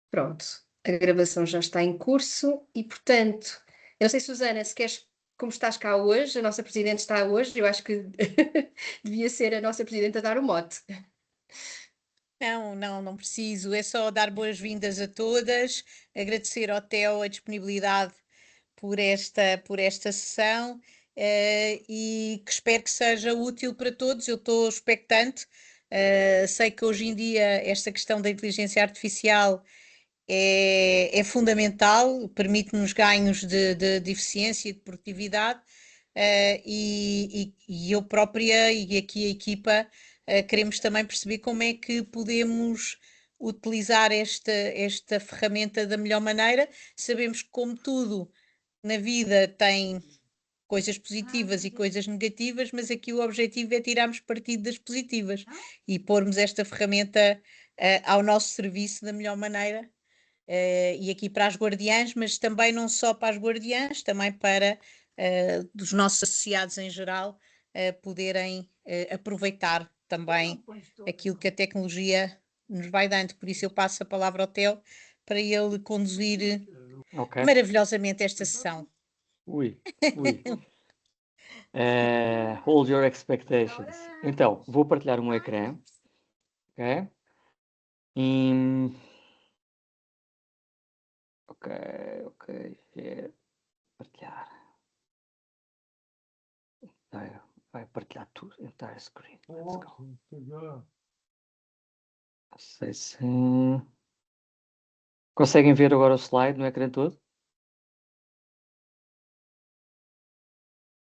Pronto, a gravação já está em curso e, portanto, eu não sei, Susana, se queres, como estás cá hoje, a nossa Presidente está hoje, eu acho que devia ser a nossa Presidente a dar o mote. Não, não, não preciso. É só dar boas-vindas a todas, agradecer ao Theo a disponibilidade por esta sessão, e que espero que seja útil para todos. Eu estou expectante. Sei que hoje em dia esta questão da inteligência artificial é fundamental, permite-nos ganhos de eficiência e de produtividade, e eu própria e aqui a equipa queremos também perceber como é que podemos utilizar esta ferramenta da melhor maneira. Sabemos que, como tudo na vida, tem coisas positivas e coisas negativas, mas aqui o objetivo é tirarmos partido das positivas e pormos esta ferramenta ao nosso serviço da melhor maneira, e aqui para as guardiãs, mas também não só para as guardiãs, também para os nossos associados em geral poderem aproveitar também aquilo que a tecnologia nos vai dando. Por isso eu passo a palavra ao Theo para ele conduzir Ok. maravilhosamente esta sessão. Ui, ui. Hold your expectations. Então, vou partilhar um ecrã. Ok? E... Ok, ok. Share. Partilhar. Vai partilhar tudo. Entire screen. Let's go. Não sei se... Conseguem ver agora o slide no ecrã todo?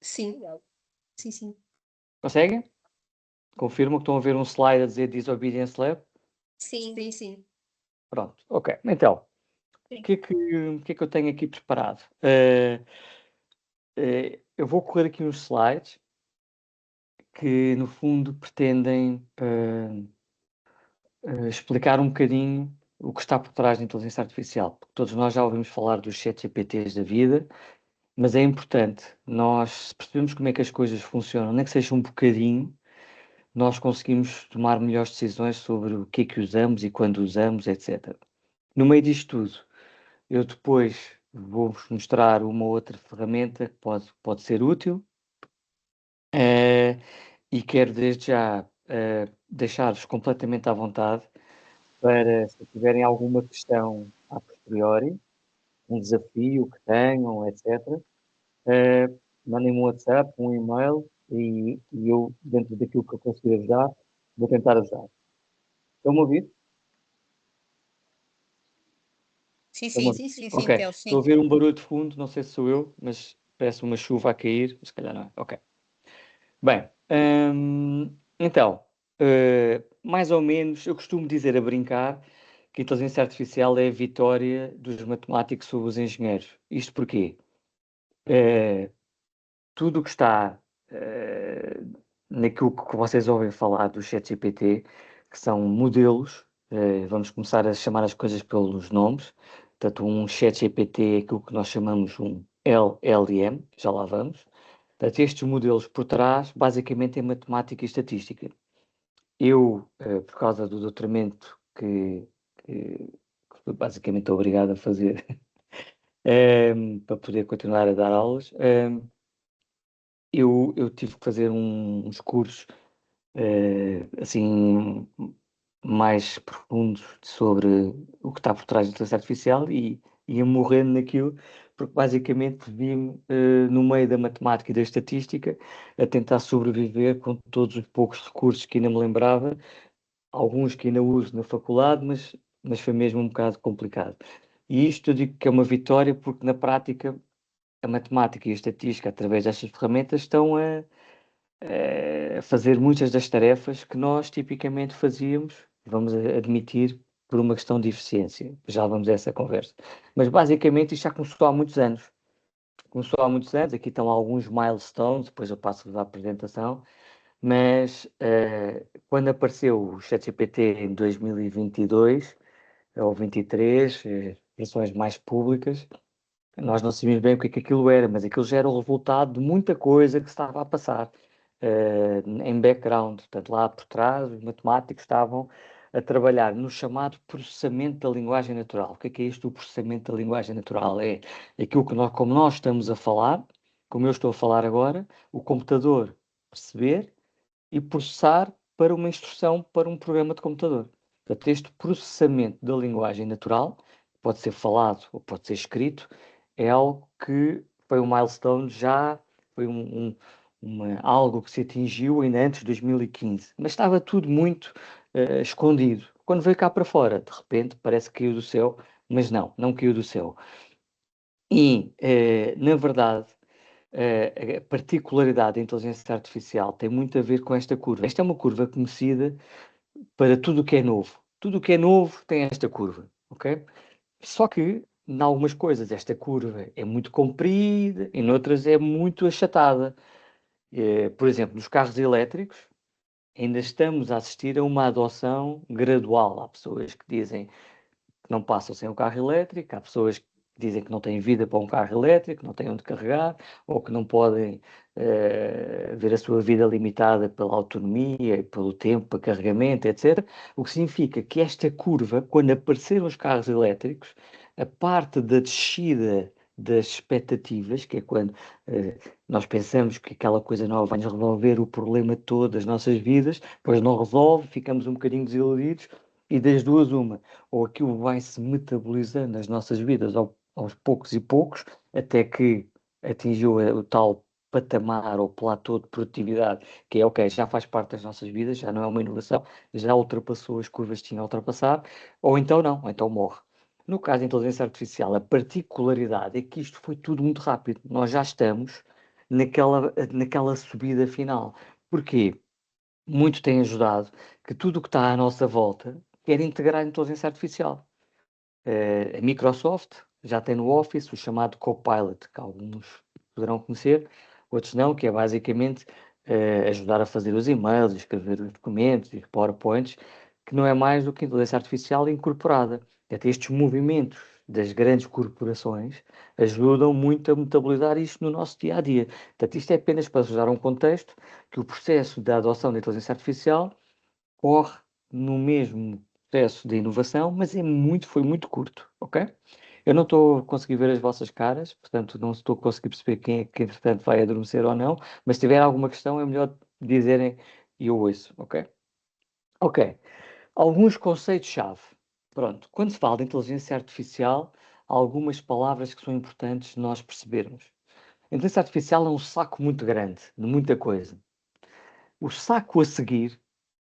Sim, sim, sim. Conseguem? Confirmam que estão a ver um slide a dizer Disobedience Lab? Sim, sim, sim. Pronto, ok. Então, o que é que eu tenho aqui preparado? Eu vou correr aqui uns slides que, no fundo, pretendem explicar um bocadinho o que está por trás da inteligência artificial. Porque todos nós já ouvimos falar dos ChatGPTs da vida, mas é importante nós percebermos como é que as coisas funcionam, nem que seja um bocadinho, nós conseguimos tomar melhores decisões sobre o que é que usamos e quando usamos, etc. No meio disto tudo, eu depois vou-vos mostrar uma outra ferramenta que pode ser útil, e quero desde já deixar-vos completamente à vontade para, se tiverem alguma questão a posteriori, um desafio que tenham, etc., mandem-me um WhatsApp, um e-mail e eu, dentro daquilo que eu conseguir ajudar, vou tentar ajudar. Estão-me a ouvir? Sim, Estão-me a sim, ouvir? sim, sim, Ok. Theo, Estou a sim. ver um barulho de fundo, não sei se sou eu, mas parece uma chuva a cair, se calhar não é. Ok. Bem, então, mais ou menos, eu costumo dizer a brincar que a inteligência artificial é a vitória dos matemáticos sobre os engenheiros. Isto porquê? Tudo o que está naquilo que vocês ouvem falar do ChatGPT, que são modelos, vamos começar a chamar as coisas pelos nomes. Portanto, um ChatGPT é aquilo que nós chamamos um LLM, já lá vamos. Portanto, estes modelos por trás, basicamente, é matemática e estatística. Eu, por causa do doutoramento que fui basicamente obrigado a fazer para poder continuar a dar aulas, eu tive que fazer uns cursos assim mais profundos sobre o que está por trás da inteligência artificial e ia morrendo naquilo, porque basicamente vi-me no meio da matemática e da estatística a tentar sobreviver com todos os poucos recursos que ainda me lembrava, alguns que ainda uso na faculdade, mas foi mesmo um bocado complicado. E isto eu digo que é uma vitória porque na prática a matemática e a estatística, através destas ferramentas, estão a fazer muitas das tarefas que nós tipicamente fazíamos, vamos admitir, por uma questão de eficiência. Já vamos a essa conversa. Mas basicamente isto já começou há muitos anos. Começou há muitos anos, aqui estão alguns milestones, depois eu passo-vos a apresentação, mas quando apareceu o ChatGPT em 2022 ou 23, versões mais públicas, nós não sabíamos bem o que aquilo era, mas aquilo já era o resultado de muita coisa que se estava a passar em background. Portanto, lá por trás, os matemáticos estavam a trabalhar no chamado processamento da linguagem natural. O que é isto do processamento da linguagem natural? É aquilo que como nós estamos a falar, como eu estou a falar agora, o computador perceber e processar para uma instrução para um programa de computador. Portanto, este processamento da linguagem natural, pode ser falado ou pode ser escrito, é algo que foi um milestone já, foi algo que se atingiu ainda antes de 2015, mas estava tudo muito escondido. Quando veio cá para fora, de repente, parece que caiu do céu, mas não caiu do céu. E, na verdade, a particularidade da inteligência artificial tem muito a ver com esta curva. Esta é uma curva conhecida para tudo o que é novo. Tudo o que é novo tem esta curva, ok? Só que, em algumas coisas, esta curva é muito comprida, em outras é muito achatada. Por exemplo, nos carros elétricos, ainda estamos a assistir a uma adoção gradual. Há pessoas que dizem que não passam sem o carro elétrico, há pessoas que dizem que não têm vida para um carro elétrico, não têm onde carregar, ou que não podem ver a sua vida limitada pela autonomia e pelo tempo para carregamento, etc. O que significa que esta curva, quando apareceram os carros elétricos, a parte da descida das expectativas, que é quando nós pensamos que aquela coisa nova vai nos resolver o problema todo das nossas vidas, depois não resolve, ficamos um bocadinho desiludidos, e das duas uma, ou aquilo vai se metabolizando nas nossas vidas aos poucos e poucos, até que atingiu o tal patamar ou platô de produtividade, que é ok, já faz parte das nossas vidas, já não é uma inovação, já ultrapassou as curvas que tinha a ultrapassar, ou então não, ou então morre. No caso da inteligência artificial, a particularidade é que isto foi tudo muito rápido. Nós já estamos naquela subida final. Porquê? Muito tem ajudado que tudo o que está à nossa volta quer integrar a inteligência artificial. A Microsoft já tem no Office o chamado Copilot, que alguns poderão conhecer, outros não, que é basicamente ajudar a fazer os e-mails, escrever os documentos e PowerPoints, que não é mais do que inteligência artificial incorporada. Até estes movimentos das grandes corporações ajudam muito a metabolizar isto no nosso dia a dia. Portanto, isto é apenas para ajudar um contexto que o processo da adoção da inteligência artificial corre no mesmo processo de inovação, mas foi muito curto, ok? Eu não estou a conseguir ver as vossas caras, portanto não estou a conseguir perceber quem é que entretanto vai adormecer ou não, mas se tiver alguma questão é melhor dizerem e eu ouço, ok? Ok. Alguns conceitos-chave. Pronto, quando se fala de inteligência artificial, há algumas palavras que são importantes nós percebermos. A inteligência artificial é um saco muito grande, de muita coisa. O saco a seguir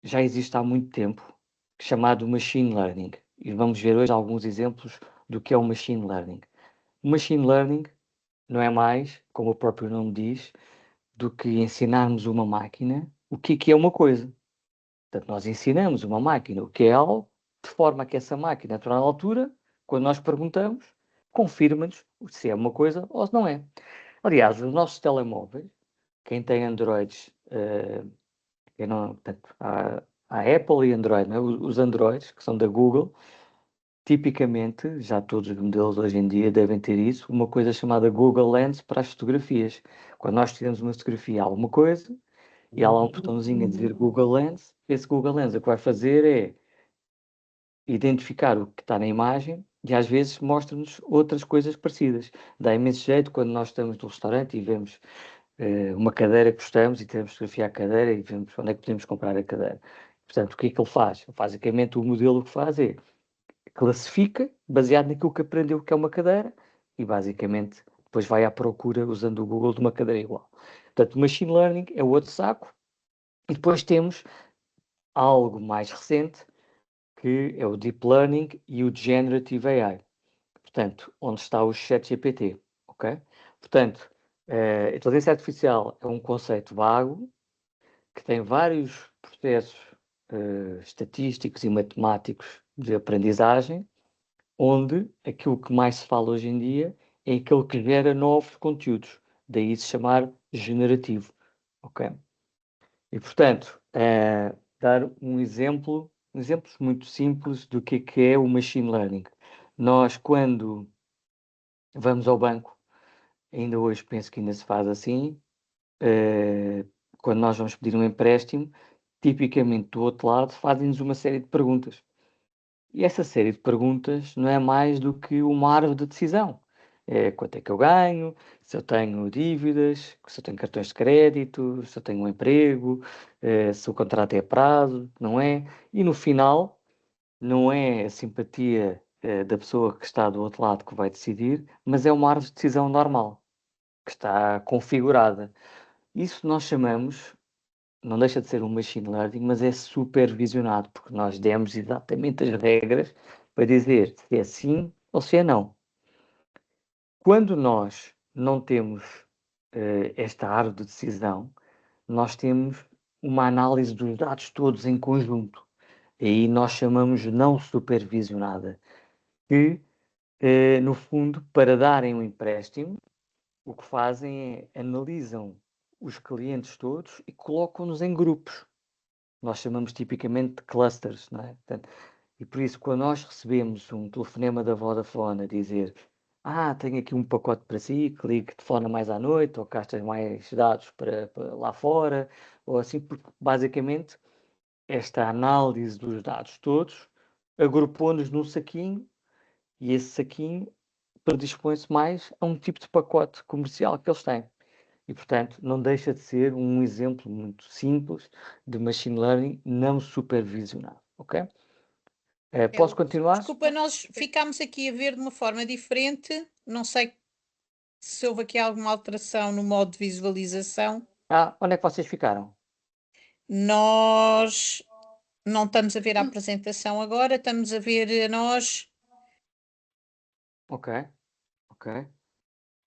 já existe há muito tempo, chamado Machine Learning. E vamos ver hoje alguns exemplos do que é o Machine Learning. O Machine Learning não é mais, como o próprio nome diz, do que ensinarmos uma máquina o que é uma coisa. Portanto, nós ensinamos uma máquina o que é algo, de forma que essa máquina, a toda altura, quando nós perguntamos, confirma-nos se é uma coisa ou se não é. Aliás, os nossos telemóveis, quem tem Androids, portanto, há Apple e Android, não é? Os Androids, que são da Google, tipicamente, já todos os modelos hoje em dia devem ter isso, uma coisa chamada Google Lens para as fotografias. Quando nós tiramos uma fotografia a alguma coisa, e há lá um botãozinho a dizer Google Lens, esse Google Lens o que vai fazer é identificar o que está na imagem e às vezes mostra-nos outras coisas parecidas. Dá imenso jeito quando nós estamos no restaurante e vemos uma cadeira que gostamos e temos de fotografiar a cadeira e vemos onde é que podemos comprar a cadeira. Portanto, o que é que ele faz? Basicamente, o modelo que faz é classifica, baseado naquilo que aprendeu que é uma cadeira, e basicamente depois vai à procura, usando o Google, de uma cadeira igual. Portanto, o Machine Learning é o outro saco, e depois temos algo mais recente, que é o Deep Learning e o Generative AI. Portanto, onde está o ChatGPT, ok? Portanto, a inteligência artificial é um conceito vago, que tem vários processos estatísticos e matemáticos de aprendizagem, onde aquilo que mais se fala hoje em dia é aquele que gera novos conteúdos, daí se chamar generativo, ok? E, portanto, dar exemplos muito simples do que é o machine learning. Nós, quando vamos ao banco, ainda hoje penso que ainda se faz assim, quando nós vamos pedir um empréstimo, tipicamente do outro lado, fazem-nos uma série de perguntas. E essa série de perguntas não é mais do que uma árvore de decisão. É quanto é que eu ganho, se eu tenho dívidas, se eu tenho cartões de crédito, se eu tenho um emprego, se o contrato é a prazo, não é? E no final, não é a simpatia da pessoa que está do outro lado que vai decidir, mas é uma árvore de decisão normal, que está configurada. Isso nós chamamos, não deixa de ser um machine learning, mas é supervisionado, porque nós demos exatamente as regras para dizer se é sim ou se é não. Quando nós não temos esta árvore de decisão, nós temos uma análise dos dados todos em conjunto. E aí nós chamamos de não supervisionada, que, no fundo, para darem um empréstimo, o que fazem é analisam os clientes todos e colocam-nos em grupos. Nós chamamos tipicamente de clusters, não é? Portanto, e por isso, quando nós recebemos um telefonema da Vodafone a dizer tenho aqui um pacote para si, que ligue de telefona mais à noite, ou gastas mais dados para lá fora, ou assim, porque basicamente esta análise dos dados todos agrupou-nos num saquinho e esse saquinho predispõe-se mais a um tipo de pacote comercial que eles têm. E, portanto, não deixa de ser um exemplo muito simples de machine learning não supervisionado, ok? Posso continuar? Desculpa, nós ficámos aqui a ver de uma forma diferente. Não sei se houve aqui alguma alteração no modo de visualização. Onde é que vocês ficaram? Nós não estamos a ver a apresentação agora, estamos a ver nós. Ok, ok.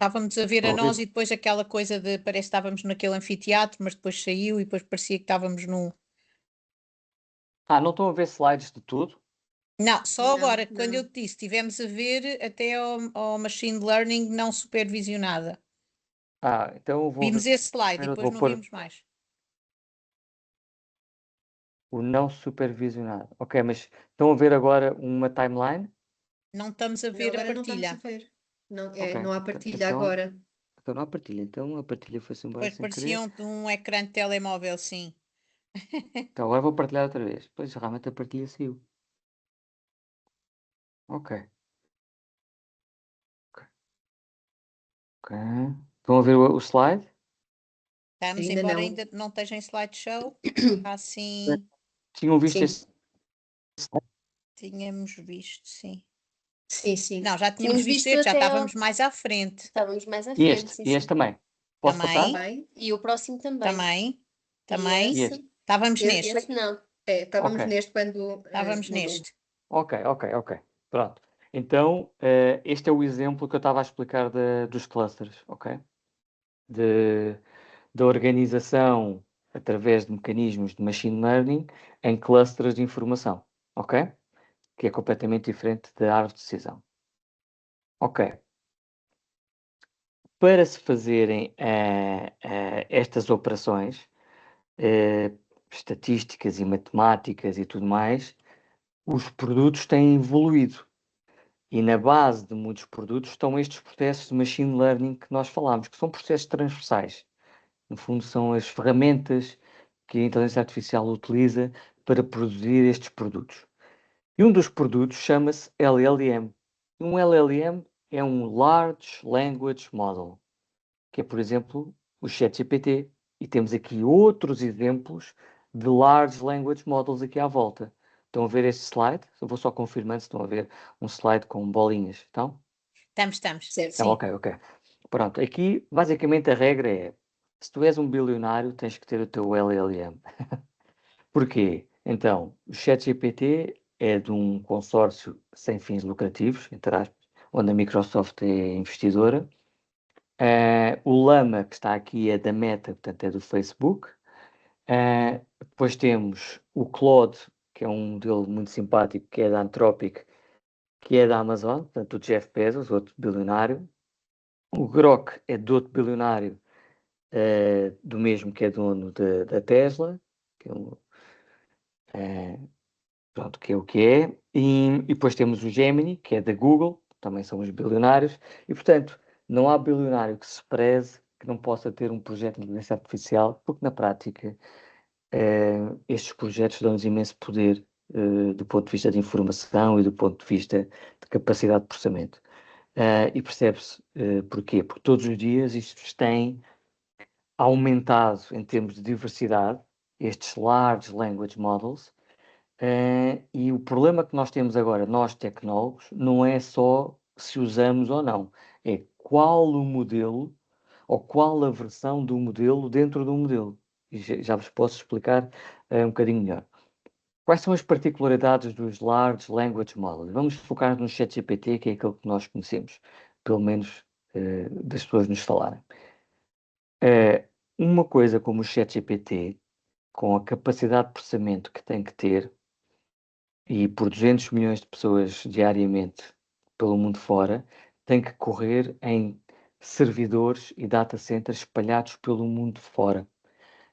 Estávamos a ver a Estou a nós ouvir. e depois aquela coisa de parece que estávamos naquele anfiteatro, mas depois saiu e depois parecia que estávamos num. Não estão a ver slides de tudo? Não, só Não, agora, quando não. eu te disse, estivemos a ver até ao machine learning não supervisionada. Então eu vou Vimos ver, esse slide e eu depois vou não pôr vimos mais. o não supervisionado. Ok, mas estão a ver agora uma timeline? Não estamos a Não, ver a agora não estamos a partilha. ver. Não, Ok, não há partilha então, agora. então não há partilha. Então a partilha foi-se embora Pois sem parecia querer. um ecrã de telemóvel, sim. Então agora vou partilhar outra vez. Pois realmente a partilha saiu. Ok, ok, ok. Estão a ver o slide? Estamos, Ainda embora não. ainda não esteja em slideshow, está assim, Tinham visto Sim, este slide? tínhamos visto, sim. sim, sim. Não, já tínhamos Tínhamos visto visto este, já até estávamos ao... mais à frente. Estávamos mais à E frente, este, sim, e este sim. também. Posso passar? Também, Também. E o próximo também. também, E também. E esse, este? Estávamos neste, esse não. Ok, Estávamos neste quando estávamos mudou. neste. ok, ok, ok. Pronto. Então, este é o exemplo que eu estava a explicar dos clusters, ok? De, da organização através de mecanismos de machine learning em clusters de informação, ok? Que é completamente diferente da árvore de decisão. Ok. Para se fazerem estas operações, estatísticas e matemáticas e tudo mais, os produtos têm evoluído. E na base de muitos produtos estão estes processos de machine learning que nós falamos, que são processos transversais. No fundo, são as ferramentas que a inteligência artificial utiliza para produzir estes produtos. E um dos produtos chama-se LLM. Um LLM é um Large Language Model, que é, por exemplo, o ChatGPT. E temos aqui outros exemplos de Large Language Models aqui à volta. Estão a ver este slide? Eu vou só confirmando se estão a ver um slide com bolinhas. Então, Estamos. Certo, então sim. ok. Pronto, aqui basicamente a regra é, se tu és um bilionário, tens que ter o teu LLM. Porquê? Então, o ChatGPT é de um consórcio sem fins lucrativos, entre aspas, onde a Microsoft é investidora. O Llama, que está aqui, é da Meta, portanto é do Facebook. Depois temos o Claude, que é um modelo muito simpático, que é da Anthropic, que é da Amazon, portanto o Jeff Bezos, outro bilionário. O Grok é de outro bilionário, do mesmo que é dono da Tesla, que é, pronto, que é o que é. E depois temos o Gemini, que é da Google, também são os bilionários. E, portanto, não há bilionário que se preze que não possa ter um projeto de inteligência artificial, porque na prática estes projetos dão-nos imenso poder do ponto de vista de informação e do ponto de vista de capacidade de processamento. E percebe-se porquê? Porque todos os dias isto tem aumentado em termos de diversidade, estes Large Language Models, e o problema que nós temos agora, nós tecnólogos, não é só se usamos ou não, é qual o modelo ou qual a versão do modelo dentro do modelo. E já vos posso explicar um bocadinho melhor. Quais são as particularidades dos Large Language Models? Vamos focar no ChatGPT, que é aquele que nós conhecemos, pelo menos das pessoas nos falarem. Uma coisa como o ChatGPT, com a capacidade de processamento que tem que ter, e por 200 milhões de pessoas diariamente pelo mundo fora, tem que correr em servidores e data centers espalhados pelo mundo fora.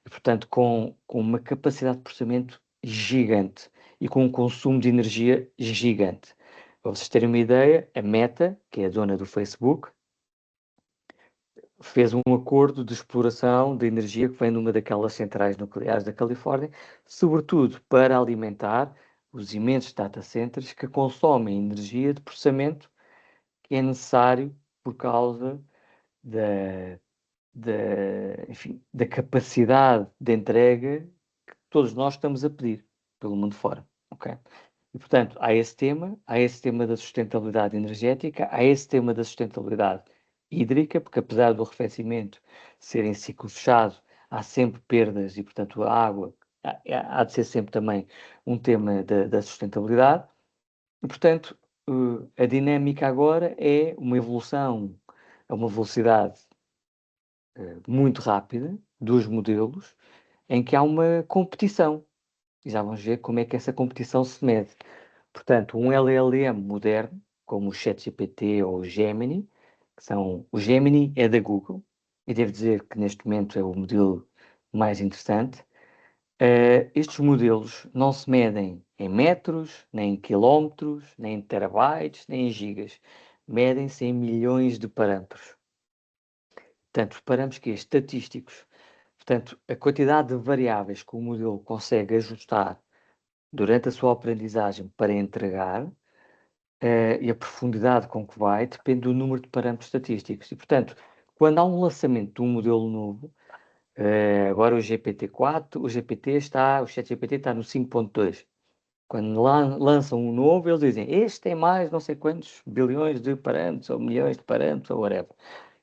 E, portanto, com uma capacidade de processamento gigante e com um consumo de energia gigante. Para vocês terem uma ideia, a Meta, que é a dona do Facebook, fez um acordo de exploração de energia que vem numa daquelas centrais nucleares da Califórnia, sobretudo para alimentar os imensos data centers que consomem energia de processamento que é necessário por causa da, enfim, da capacidade de entrega que todos nós estamos a pedir pelo mundo fora, ok? E, portanto, há esse tema da sustentabilidade energética, há esse tema da sustentabilidade hídrica, porque apesar do arrefecimento ser em ciclo fechado, há sempre perdas e, portanto, a água há de ser sempre também um tema da sustentabilidade. E, portanto, a dinâmica agora é uma evolução a uma velocidade muito rápida dos modelos, em que há uma competição. E já vamos ver como é que essa competição se mede. Portanto, um LLM moderno, como o ChatGPT ou o Gemini, o Gemini é da Google, e devo dizer que neste momento é o modelo mais interessante. Estes modelos não se medem em metros, nem em quilómetros, nem em terabytes, nem em gigas. Medem-se em milhões de parâmetros. Portanto, parâmetros que estatísticos. Portanto, a quantidade de variáveis que o modelo consegue ajustar durante a sua aprendizagem para entregar e a profundidade com que vai depende do número de parâmetros estatísticos. E, portanto, quando há um lançamento de um modelo novo, agora o GPT-4, o ChatGPT está no 5.2. Quando lançam um novo, eles dizem, este tem mais não sei quantos bilhões de parâmetros, ou milhões de parâmetros, ou whatever.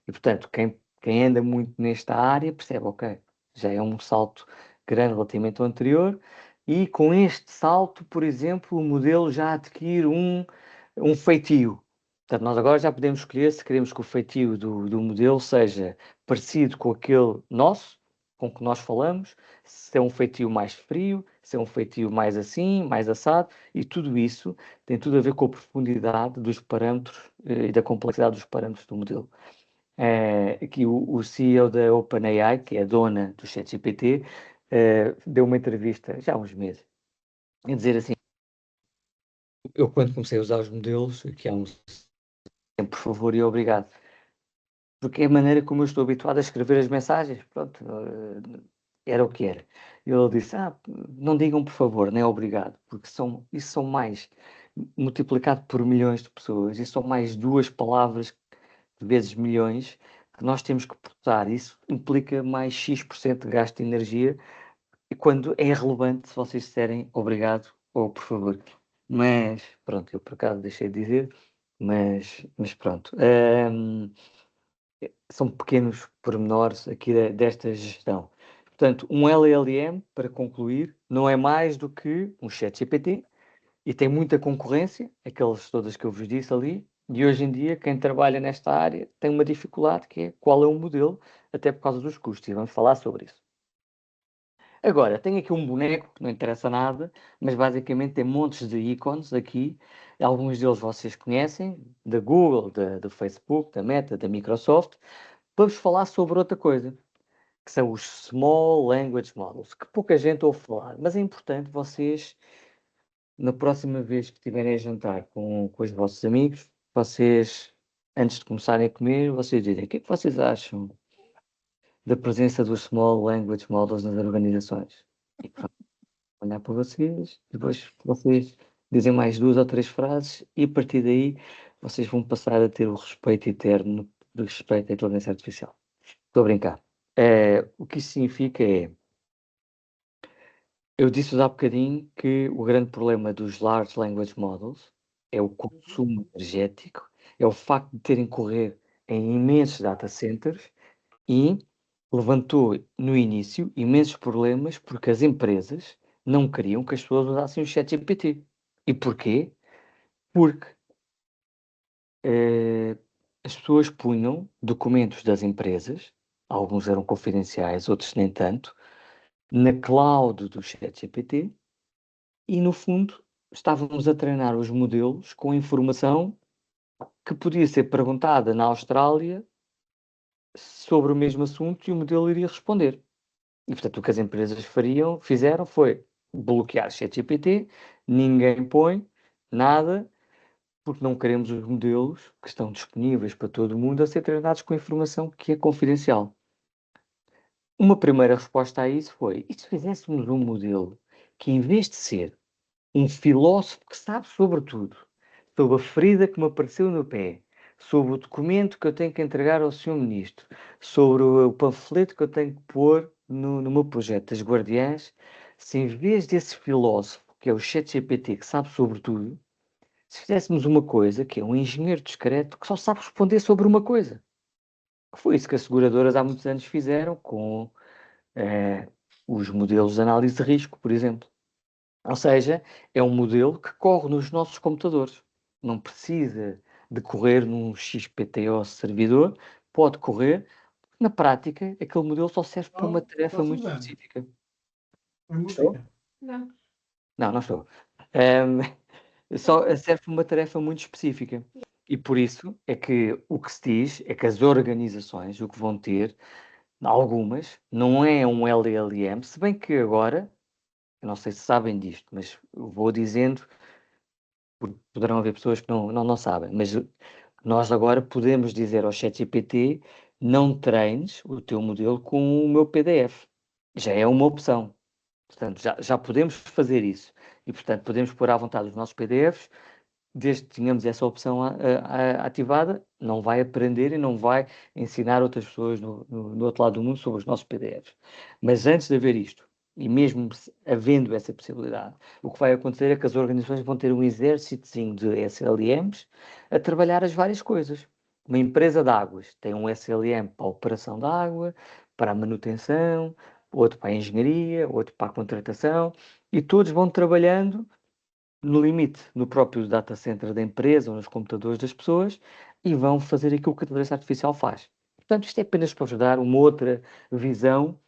E, portanto, quem anda muito nesta área percebe, ok, já é um salto grande relativamente ao anterior, e com este salto, por exemplo, o modelo já adquire um feitio. Portanto, nós agora já podemos escolher se queremos que o feitio do modelo seja parecido com aquele nosso, com que nós falamos, se é um feitio mais frio, se é um feitio mais assim, mais assado, e tudo isso tem tudo a ver com a profundidade dos parâmetros e da complexidade dos parâmetros do modelo. Aqui o CEO da OpenAI, que é a dona do ChatGPT, deu uma entrevista já há uns meses, a dizer assim, eu quando comecei a usar os modelos, aqui há uns tempo, por favor e obrigado, porque é a maneira como eu estou habituado a escrever as mensagens, pronto, era o que era. Ele disse, não digam por favor, nem obrigado, porque isso são mais, multiplicado por milhões de pessoas, isso são mais duas palavras vezes milhões que nós temos que processar. Isso implica mais X% de gasto de energia, e quando é irrelevante se vocês disserem obrigado ou por favor. Mas, pronto, eu por acaso deixei de dizer, mas pronto. São pequenos pormenores aqui desta gestão. Portanto, um LLM, para concluir, não é mais do que um ChatGPT e tem muita concorrência, aquelas todas que eu vos disse ali, e hoje em dia quem trabalha nesta área tem uma dificuldade que é qual é o modelo, até por causa dos custos, e vamos falar sobre isso. Agora, tenho aqui um boneco que não interessa nada, mas basicamente tem montes de ícones aqui, alguns deles vocês conhecem, da Google, do Facebook, da Meta, da Microsoft. Vamos falar sobre outra coisa, que são os Small Language Models, que pouca gente ouve falar, mas é importante vocês, na próxima vez que estiverem a jantar com os vossos amigos, vocês, antes de começarem a comer, vocês dizem, o que é que vocês acham da presença dos Small Language Models nas organizações? E pronto, olhar para vocês, depois vocês dizem mais 2 ou 3 frases e a partir daí vocês vão passar a ter o respeito eterno de respeito à inteligência artificial. Estou a brincar. O que isso significa é, eu disse há bocadinho que o grande problema dos Large Language Models é o consumo energético, é o facto de terem que correr em imensos data centers e levantou no início imensos problemas porque as empresas não queriam que as pessoas usassem o ChatGPT. E porquê? Porque as pessoas punham documentos das empresas, alguns eram confidenciais, outros nem tanto, na cloud do ChatGPT e, no fundo, estávamos a treinar os modelos com informação que podia ser perguntada na Austrália sobre o mesmo assunto e o modelo iria responder. E, portanto, o que as empresas fizeram foi bloquear o ChatGPT, ninguém põe nada, porque não queremos os modelos que estão disponíveis para todo mundo a ser treinados com informação que é confidencial. Uma primeira resposta a isso foi: e se fizéssemos um modelo que, em vez de ser um filósofo que sabe sobre tudo, sobre a ferida que me apareceu no pé, sobre o documento que eu tenho que entregar ao Sr. Ministro, sobre o panfleto que eu tenho que pôr no meu projeto das Guardiãs, se em vez desse filósofo, que é o ChatGPT, que sabe sobre tudo, se fizéssemos uma coisa que é um engenheiro discreto que só sabe responder sobre uma coisa. Foi isso que as seguradoras há muitos anos fizeram com os modelos de análise de risco, por exemplo. Ou seja, é um modelo que corre nos nossos computadores. Não precisa de correr num XPTO servidor, pode correr. Na prática, aquele modelo só serve para uma tarefa muito específica. Estou? Não. Não, não estou. Ahm, só serve para uma tarefa muito específica. E por isso é que o que se diz é que as organizações o que vão ter, algumas, não é um LLM, se bem que agora, eu não sei se sabem disto, mas eu vou dizendo, porque poderão haver pessoas que não sabem, mas nós agora podemos dizer ao ChatGPT, não treines o teu modelo com o meu PDF. Já é uma opção. Portanto, já podemos fazer isso. E, portanto, podemos pôr à vontade os nossos PDFs, desde que tenhamos essa opção ativada, não vai aprender e não vai ensinar outras pessoas no outro lado do mundo sobre os nossos PDFs. Mas antes de haver isto, e mesmo havendo essa possibilidade, o que vai acontecer é que as organizações vão ter um exércitozinho de SLMs a trabalhar as várias coisas. Uma empresa de águas tem um SLM para a operação da água, para a manutenção, outro para a engenharia, outro para a contratação, e todos vão trabalhando no limite, no próprio data center da empresa ou nos computadores das pessoas e vão fazer aquilo que a inteligência artificial faz. Portanto, isto é apenas para vos dar uma outra visão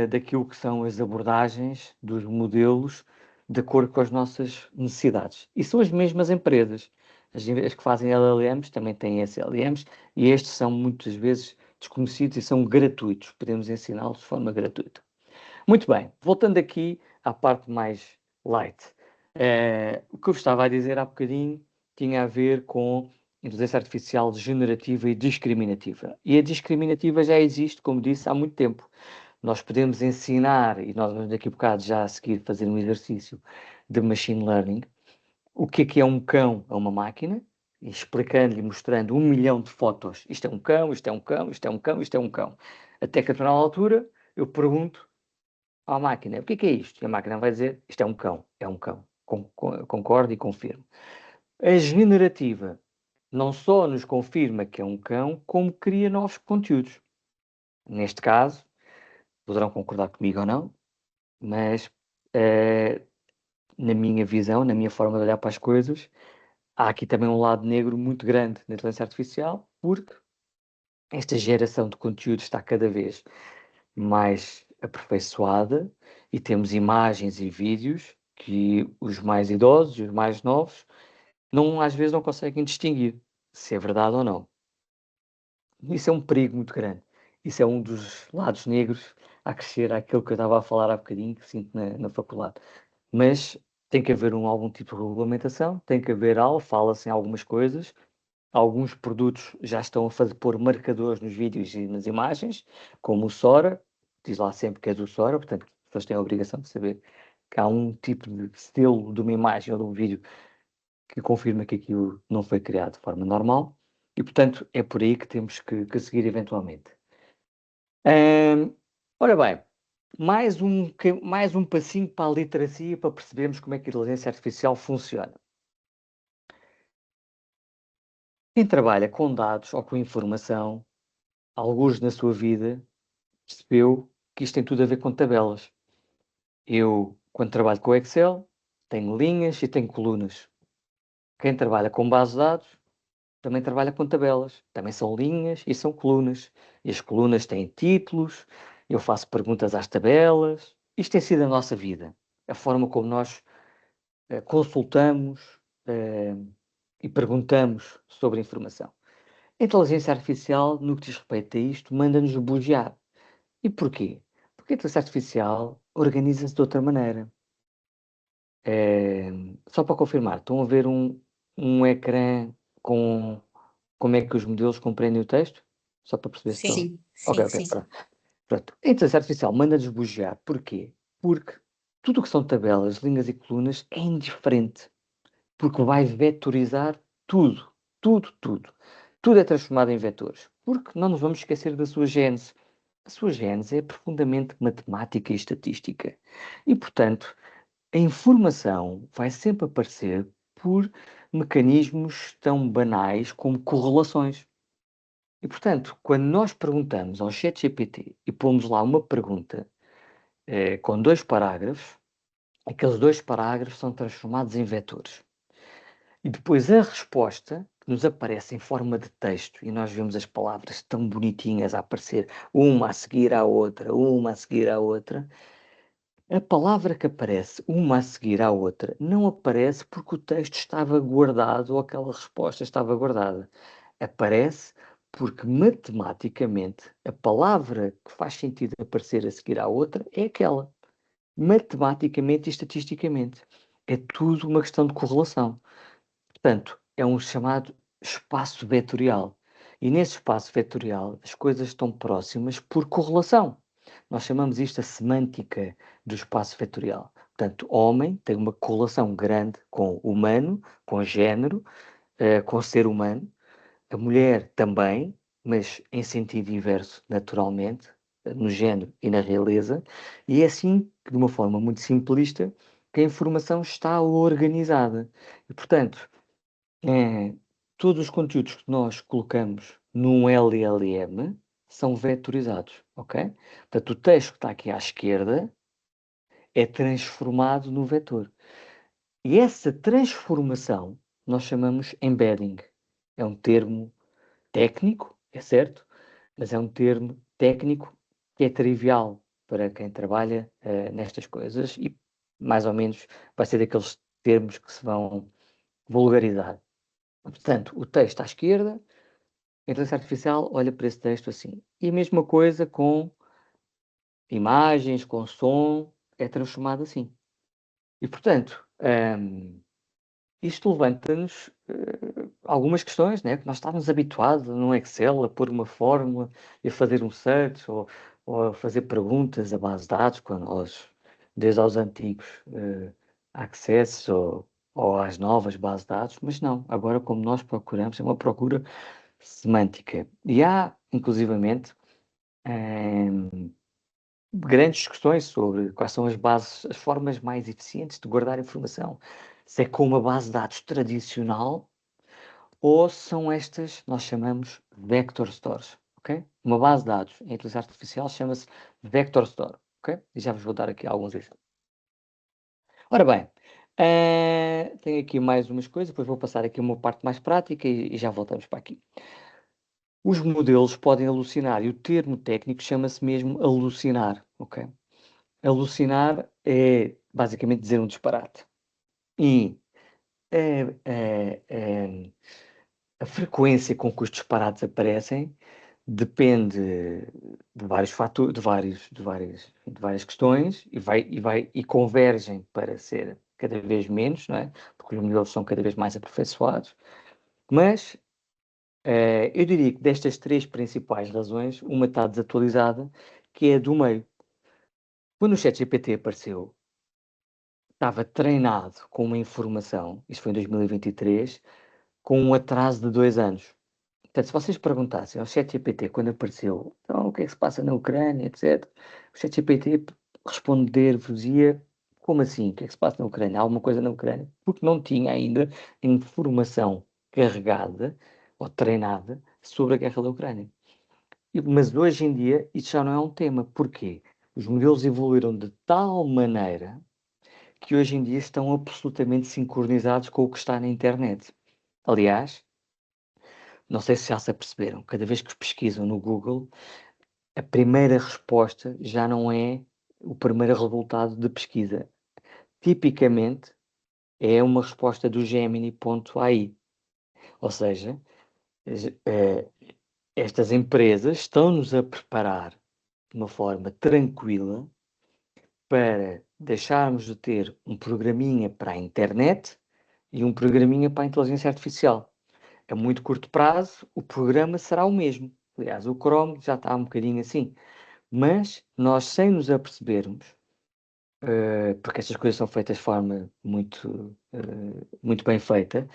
daquilo que são as abordagens dos modelos de acordo com as nossas necessidades. E são as mesmas empresas. As que fazem LLMs também têm SLMs e estes são muitas vezes desconhecidos e são gratuitos. Podemos ensiná-los de forma gratuita. Muito bem, voltando aqui à parte mais light. O que eu estava a dizer há bocadinho tinha a ver com inteligência artificial generativa e discriminativa. E a discriminativa já existe, como disse, há muito tempo. Nós podemos ensinar, e nós vamos daqui a bocado já a seguir fazer um exercício de machine learning, o que é um cão a uma máquina, e explicando-lhe, mostrando 1 milhão de fotos. Isto é um cão, isto é um cão, isto é um cão, isto é um cão. Até que a determinada altura eu pergunto à máquina, o que é isto? E a máquina vai dizer, isto é um cão, é um cão. Concordo e confirmo. A generativa não só nos confirma que é um cão, como cria novos conteúdos. Neste caso, poderão concordar comigo ou não, mas na minha visão, na minha forma de olhar para as coisas, há aqui também um lado negro muito grande na inteligência artificial, porque esta geração de conteúdo está cada vez mais aperfeiçoada e temos imagens e vídeos que os mais idosos e os mais novos às vezes não conseguem distinguir se é verdade ou não. Isso é um perigo muito grande. Isso é um dos lados negros a crescer àquilo que eu estava a falar há bocadinho, que sinto na faculdade. Mas tem que haver algum tipo de regulamentação, tem que haver algo, fala-se em algumas coisas. Alguns produtos já estão a pôr marcadores nos vídeos e nas imagens, como o Sora, diz lá sempre que é do Sora, portanto, as pessoas têm a obrigação de saber que há um tipo de selo de uma imagem ou de um vídeo que confirma que aquilo não foi criado de forma normal, e, portanto, é por aí que temos que seguir eventualmente. Ora bem, mais um passinho para a literacia para percebermos como é que a inteligência artificial funciona. Quem trabalha com dados ou com informação, alguns na sua vida, percebeu que isto tem tudo a ver com tabelas. Eu, quando trabalho com Excel, tenho linhas e tenho colunas. Quem trabalha com base de dados, também trabalha com tabelas. Também são linhas e são colunas. E as colunas têm títulos, eu faço perguntas às tabelas. Isto tem sido a nossa vida. A forma como nós consultamos e perguntamos sobre informação. A inteligência artificial, no que diz respeito a isto, manda-nos bugiar. E porquê? Porque a inteligência artificial organiza-se de outra maneira. Só para confirmar, estão a ver um ecrã com como é que os modelos compreendem o texto? Só para perceber se estão. Sim, Sim, Ok, sim, ok, sim. pronto. Pronto. A inteligência artificial manda-nos bugiar. Porquê? Porque tudo o que são tabelas, linhas e colunas é indiferente. Porque vai vetorizar tudo. Tudo, tudo. Tudo é transformado em vetores. Porque não nos vamos esquecer da sua gênese. A sua gênese é profundamente matemática e estatística. E, portanto, a informação vai sempre aparecer por mecanismos tão banais como correlações. E, portanto, quando nós perguntamos ao ChatGPT e pomos lá uma pergunta com 2 parágrafos, aqueles 2 parágrafos são transformados em vetores. E depois a resposta, que nos aparece em forma de texto, e nós vemos as palavras tão bonitinhas a aparecer, uma a seguir à outra, uma a seguir à outra, a palavra que aparece uma a seguir à outra não aparece porque o texto estava guardado ou aquela resposta estava guardada. Aparece porque matematicamente a palavra que faz sentido aparecer a seguir à outra é aquela. Matematicamente e estatisticamente. É tudo uma questão de correlação. Portanto, é um chamado espaço vetorial. E nesse espaço vetorial as coisas estão próximas por correlação. Nós chamamos isto a semântica do espaço vetorial. Portanto, homem tem uma correlação grande com humano, com género, com ser humano. A mulher também, mas em sentido inverso, naturalmente, no género e na realeza. E é assim, que, de uma forma muito simplista, que a informação está organizada. E, portanto, todos os conteúdos que nós colocamos num LLM são vetorizados, ok? Portanto, o texto que está aqui à esquerda é transformado no vetor. E essa transformação nós chamamos embedding. É um termo técnico, é certo, mas é um termo técnico que é trivial para quem trabalha nestas coisas e mais ou menos vai ser daqueles termos que se vão vulgarizar. Portanto, o texto à esquerda, a inteligência artificial olha para esse texto assim. E a mesma coisa com imagens, com som, é transformado assim. E, portanto, isto levanta-nos algumas questões, né? Que nós estávamos habituados no Excel a pôr uma fórmula e a fazer um search ou a fazer perguntas a base de dados, desde aos antigos accesses ou às novas bases de dados, mas não. Agora, como nós procuramos, é uma procura semântica. E há, inclusivamente, grandes discussões sobre quais são as formas mais eficientes de guardar informação. Se é com uma base de dados tradicional ou são estas, nós chamamos vector stores, ok? Uma base de dados em inteligência artificial chama-se vector store, ok? E já vos vou dar aqui alguns exemplos. Ora bem, tenho aqui mais umas coisas, depois vou passar aqui uma parte mais prática e já voltamos para aqui. Os modelos podem alucinar e o termo técnico chama-se mesmo alucinar, ok? Alucinar é basicamente dizer um disparate. E a frequência com que os disparates aparecem depende de vários fatores, de várias questões e convergem para ser cada vez menos, não é? Porque os modelos são cada vez mais aperfeiçoados. Mas eu diria que destas 3 principais razões, uma está desatualizada, que é a do meio. Quando o ChatGPT apareceu, estava treinado com uma informação, isto foi em 2023, com um atraso de 2 anos. Portanto, se vocês perguntassem ao ChatGPT quando apareceu, então o que é que se passa na Ucrânia, etc., o ChatGPT responder-vos-ia, como assim? O que é que se passa na Ucrânia? Há alguma coisa na Ucrânia? Porque não tinha ainda informação carregada ou treinada sobre a guerra da Ucrânia. Mas hoje em dia isto já não é um tema. Porquê? Os modelos evoluíram de tal maneira que hoje em dia estão absolutamente sincronizados com o que está na internet. Aliás, não sei se já se aperceberam, cada vez que pesquisam no Google, a primeira resposta já não é o primeiro resultado de pesquisa. Tipicamente é uma resposta do Gemini.ai. Ou seja, eh, estas empresas estão-nos a preparar de uma forma tranquila para deixarmos de ter um programinha para a internet e um programinha para a inteligência artificial. A muito curto prazo, o programa será o mesmo. Aliás, o Chrome já está um bocadinho assim. Mas nós, sem nos apercebermos, porque estas coisas são feitas de forma muito bem feita,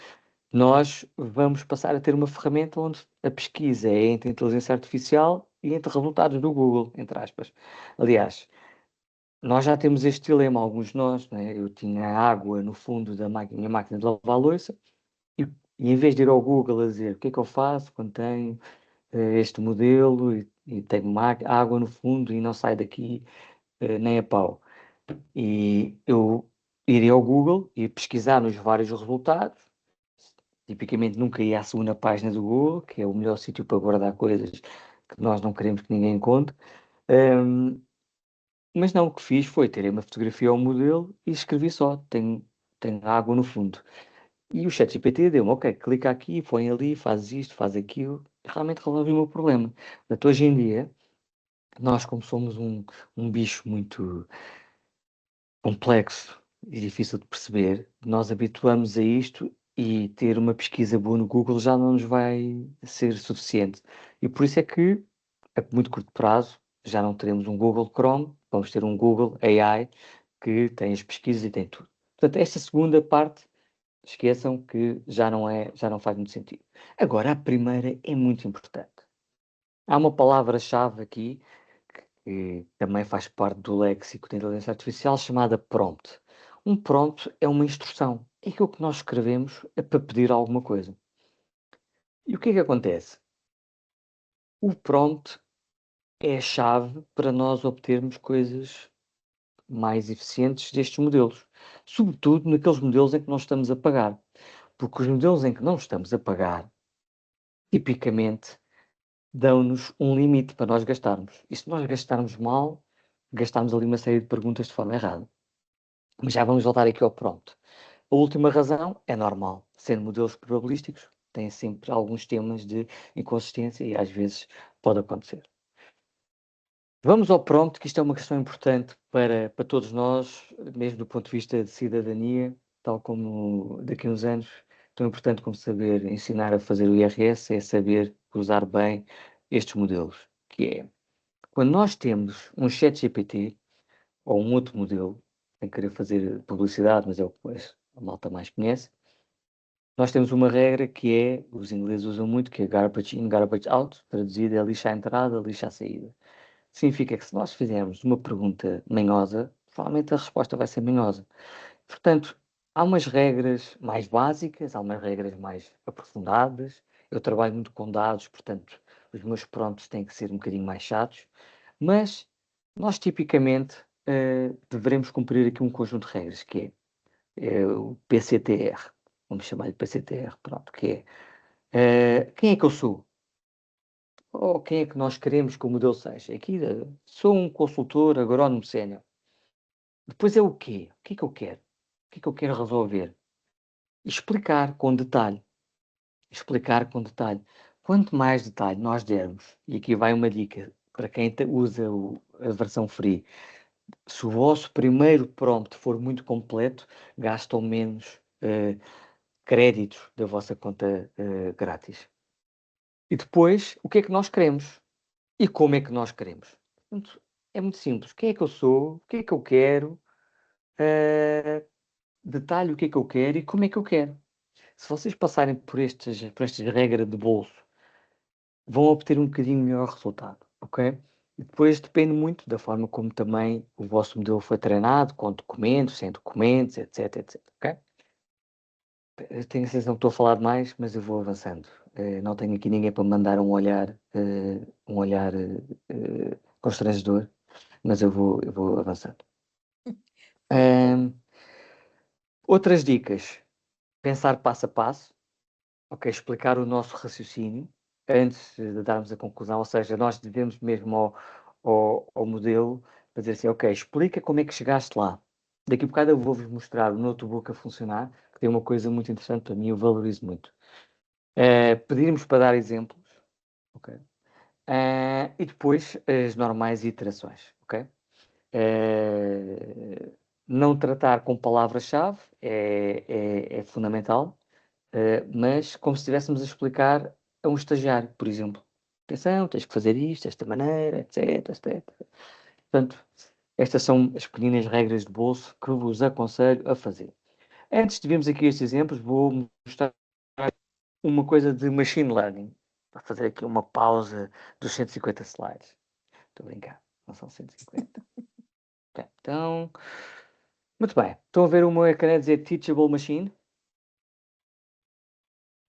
nós vamos passar a ter uma ferramenta onde a pesquisa é entre inteligência artificial e entre resultados do Google, entre aspas. Aliás, nós já temos este dilema, alguns de nós, né? Eu tinha água no fundo da minha máquina de lavar a louça e em vez de ir ao Google a dizer o que é que eu faço quando tenho este modelo e tenho água no fundo e não sai daqui nem a pau. E eu iria ao Google e pesquisar nos vários resultados. Tipicamente nunca ia à segunda página do Google, que é o melhor sítio para guardar coisas que nós não queremos que ninguém encontre. Mas não, o que fiz foi tirei uma fotografia ao modelo e escrevi só, tenho água no fundo. E o ChatGPT deu-me, ok, clica aqui, põe ali, faz isto, faz aquilo, e realmente resolve o meu problema. Portanto, hoje em dia, nós como somos um bicho muito complexo e difícil de perceber, nós habituamos a isto e ter uma pesquisa boa no Google já não nos vai ser suficiente. E por isso é que, a muito curto prazo, já não teremos um Google Chrome, vamos ter um Google AI que tem as pesquisas e tem tudo. Portanto, esta segunda parte, esqueçam que já não faz muito sentido. Agora, a primeira é muito importante. Há uma palavra-chave aqui que também faz parte do léxico da inteligência artificial, chamada prompt. Um prompt é uma instrução. É aquilo que nós escrevemos para pedir alguma coisa. E o que é que acontece? O prompt é a chave para nós obtermos coisas mais eficientes destes modelos. Sobretudo naqueles modelos em que nós estamos a pagar. Porque os modelos em que não estamos a pagar, tipicamente, dão-nos um limite para nós gastarmos. E se nós gastarmos mal, gastamos ali uma série de perguntas de forma errada. Mas já vamos voltar aqui ao pronto. A última razão é normal. Sendo modelos probabilísticos, têm sempre alguns temas de inconsistência e às vezes pode acontecer. Vamos ao prompt, que isto é uma questão importante para todos nós, mesmo do ponto de vista de cidadania, tal como daqui a uns anos, tão importante como saber ensinar a fazer o IRS, é saber usar bem estes modelos, que é, quando nós temos um ChatGPT ou um outro modelo, sem querer fazer publicidade, mas é o que a malta mais conhece, nós temos uma regra que é, os ingleses usam muito, que é garbage in, garbage out, traduzido é lixo à entrada, lixo à saída. Significa que se nós fizermos uma pergunta manhosa, provavelmente a resposta vai ser manhosa. Portanto, há umas regras mais básicas, há umas regras mais aprofundadas. Eu trabalho muito com dados, portanto, os meus prompts têm que ser um bocadinho mais chatos, mas nós tipicamente devemos cumprir aqui um conjunto de regras, que é o PCTR. Vamos chamar-lhe PCTR, pronto, que é quem é que eu sou? Ou quem é que nós queremos que o modelo seja? Aqui sou um consultor agrónomo sénior. Depois é o quê? O que é que eu quero? O que é que eu quero resolver? Explicar com detalhe. Explicar com detalhe. Quanto mais detalhe nós dermos, e aqui vai uma dica para quem usa a versão free, se o vosso primeiro prompt for muito completo, gastam menos créditos da vossa conta grátis. E depois, o que é que nós queremos? E como é que nós queremos? Portanto, é muito simples. Quem é que eu sou? O que é que eu quero? Detalhe o que é que eu quero e como é que eu quero. Se vocês passarem por estas regras de bolso, vão obter um bocadinho melhor resultado, ok? E depois depende muito da forma como também o vosso modelo foi treinado, com documentos, sem documentos, etc, etc, ok? Eu tenho a sensação que estou a falar demais, mas eu vou avançando. Não tenho aqui ninguém para me mandar um olhar constrangedor, mas eu vou avançando. Força. Outras dicas. Pensar passo a passo, ok? Explicar o nosso raciocínio antes de darmos a conclusão, ou seja, nós devemos mesmo ao modelo para dizer assim, ok, explica como é que chegaste lá. Daqui a bocado eu vou-vos mostrar o notebook a funcionar, que tem uma coisa muito interessante para mim, eu valorizo muito. Pedirmos para dar exemplos, ok? E depois as normais iterações, ok? Não tratar com palavras-chave é fundamental, mas como se estivéssemos a explicar a um estagiário, por exemplo. Atenção, tens que fazer isto, desta maneira, etc, etc. Portanto, estas são as pequenas regras de bolso que vos aconselho a fazer. Antes de vermos aqui estes exemplos, vou mostrar uma coisa de machine learning. Vou fazer aqui uma pausa dos 150 slides. Estou a brincar, não são 150. Ok, então, muito bem. Estão a ver o meu ecrã a dizer Teachable Machine?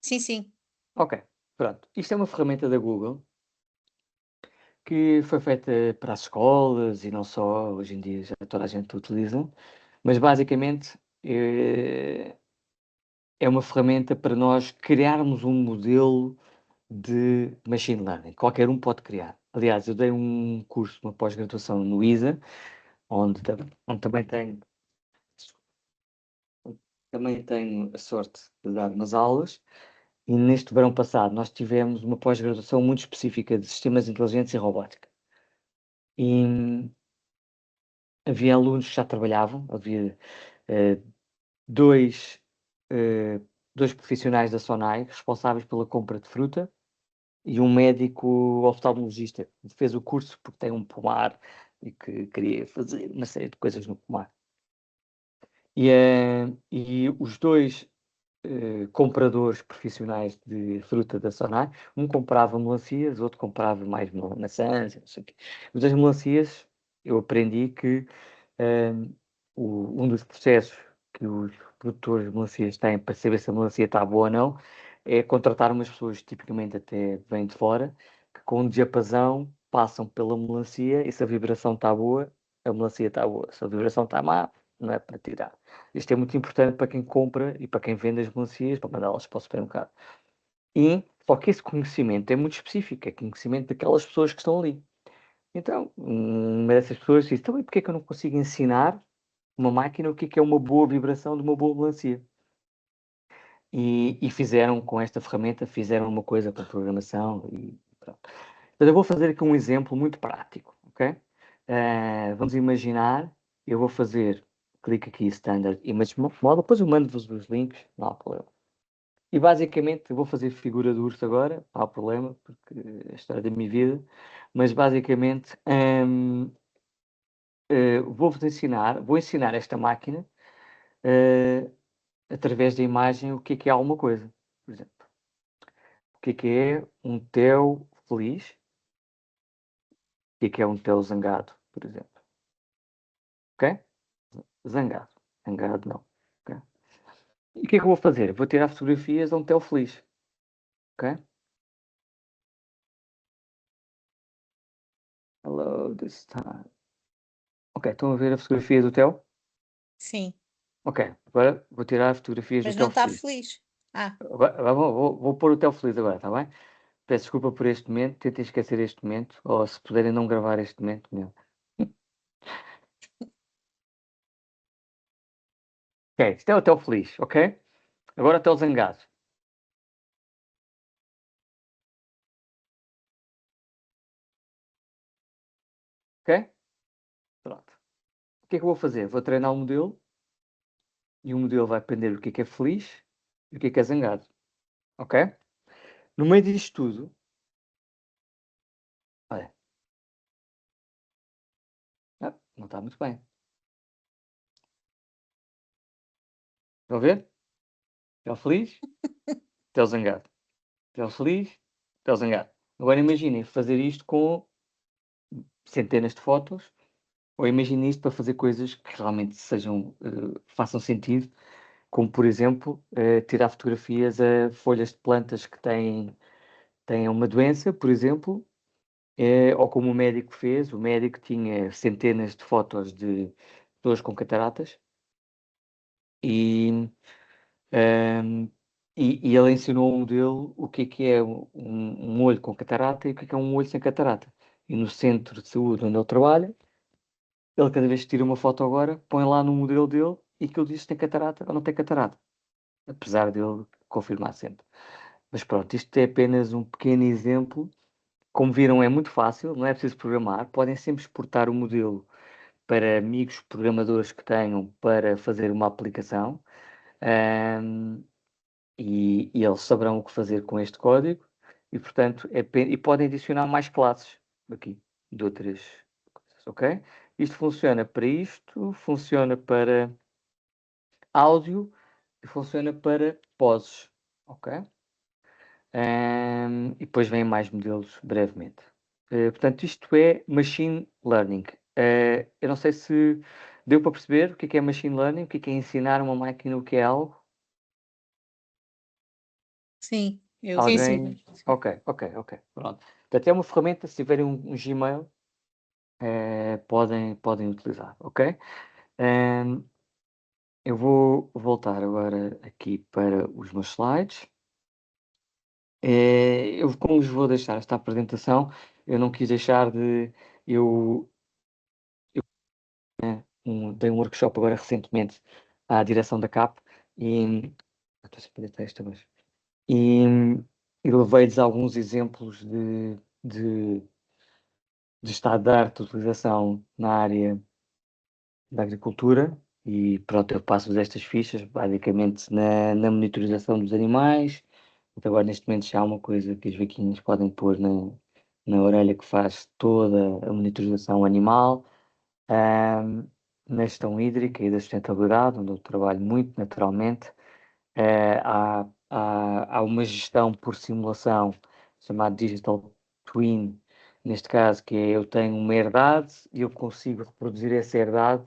Sim, sim. Ok, pronto. Isto é uma ferramenta da Google que foi feita para as escolas e não só, hoje em dia já toda a gente utiliza, mas basicamente é uma ferramenta para nós criarmos um modelo de machine learning. Qualquer um pode criar. Aliás, eu dei um curso, uma pós-graduação no ISA, onde também tenho a sorte de dar umas aulas. E neste verão passado nós tivemos uma pós-graduação muito específica de sistemas inteligentes e robótica. E havia alunos que já trabalhavam, havia eh, dois, dois profissionais da SONAI responsáveis pela compra de fruta e um médico oftalmologista que fez o curso porque tem um pomar e que queria fazer uma série de coisas no pomar. E os dois compradores profissionais de fruta da Sonai, um comprava melancias, outro comprava mais maçãs, não sei o quê. Os das melancias, eu aprendi que um dos processos que os produtores de melancias têm para saber se a melancia está boa ou não é contratar umas pessoas, tipicamente até vêm de fora, que com um diapasão passam pela melancia e se a vibração está boa, a melancia está boa. Se a vibração está má, não é para tirar. Isto é muito importante para quem compra e para quem vende as melancias, para mandá-las para o supermercado. Só que esse conhecimento é muito específico, é conhecimento daquelas pessoas que estão ali. Então, uma dessas pessoas disse, então, e porquê é que eu não consigo ensinar uma máquina o que é uma boa vibração de uma boa melancia? E fizeram com esta ferramenta, fizeram uma coisa para programação e pronto. Então, eu vou fazer aqui um exemplo muito prático, ok? Vamos imaginar, eu vou fazer, clique aqui Standard Image Model, depois eu mando-vos os links, não há problema. E basicamente, eu vou fazer figura de urso agora, não há problema, porque é a história da minha vida, mas basicamente vou ensinar esta máquina através da imagem o que é alguma coisa. Por exemplo, o que é um Theo feliz, o que é um Theo zangado, por exemplo. Ok? Zangado. Zangado não. Ok? E o que é que eu vou fazer? Vou tirar fotografias a um Theo feliz. Ok? Hello, this time. Ok, estão a ver a fotografia do Theo? Sim. Ok, agora vou tirar fotografias do Mas não Theo está feliz. feliz. Ah, Agora vou pôr o Theo feliz agora, está bem? Peço desculpa por este momento, tentem esquecer este momento, ou se puderem não gravar este momento, melhor. Ok, isto é o Theo feliz, ok? Agora o Theo zangado. Ok? Pronto. O que é que eu vou fazer? Vou treinar o modelo e o modelo vai aprender o que é feliz e o que é zangado. Ok? No meio disto tudo, olha, Não está muito bem. Estão a ver? Tele feliz, tele zangado. Tele feliz, tele zangado. Agora imaginem fazer isto com centenas de fotos, ou imaginem isto para fazer coisas que realmente sejam, façam sentido, como por exemplo, tirar fotografias a folhas de plantas que têm uma doença, por exemplo, ou como o médico fez, o médico tinha centenas de fotos de pessoas com cataratas e, ehm, e ele ensinou ao modelo o que é um olho com catarata e o que é um olho sem catarata. E no centro de saúde onde ele trabalha, ele cada vez que tira uma foto agora, põe lá no modelo dele e que ele diz se tem catarata ou não tem catarata. Apesar dele confirmar sempre. Mas pronto, isto é apenas um pequeno exemplo. Como viram, é muito fácil, não é preciso programar. Podem sempre exportar o modelo para amigos programadores que tenham para fazer uma aplicação. Ahm, e eles saberão o que fazer com este código. E, portanto, e podem adicionar mais classes aqui, de outras coisas, ok? Isto funciona para isto, funciona para áudio e funciona para poses, ok? E depois vêm mais modelos brevemente. Portanto, isto é Machine Learning. Eu não sei se deu para perceber o que é Machine Learning, o que é ensinar uma máquina o que é algo. Sim, eu Sim, sim. Alguém? Ok. Pronto. Portanto, é uma ferramenta, se tiverem um Gmail, podem utilizar, ok? Ahm, eu vou voltar agora aqui para os meus slides. Eu, como vos vou deixar esta apresentação, eu não quis deixar de. Eu dei um workshop agora recentemente à direção da CAP e. Estou sempre a editar esta vez. E, e levei-lhes alguns exemplos de estado de arte de utilização na área da agricultura. E pronto, eu passo-vos estas fichas, basicamente na monitorização dos animais. Então, agora, neste momento, já há uma coisa que as vaquinhas podem pôr na orelha que faz toda a monitorização animal. Ahm, na gestão hídrica e da sustentabilidade, onde eu trabalho muito naturalmente, há uma gestão por simulação chamada Digital Twin, neste caso, que é eu tenho uma herdade e eu consigo reproduzir essa herdade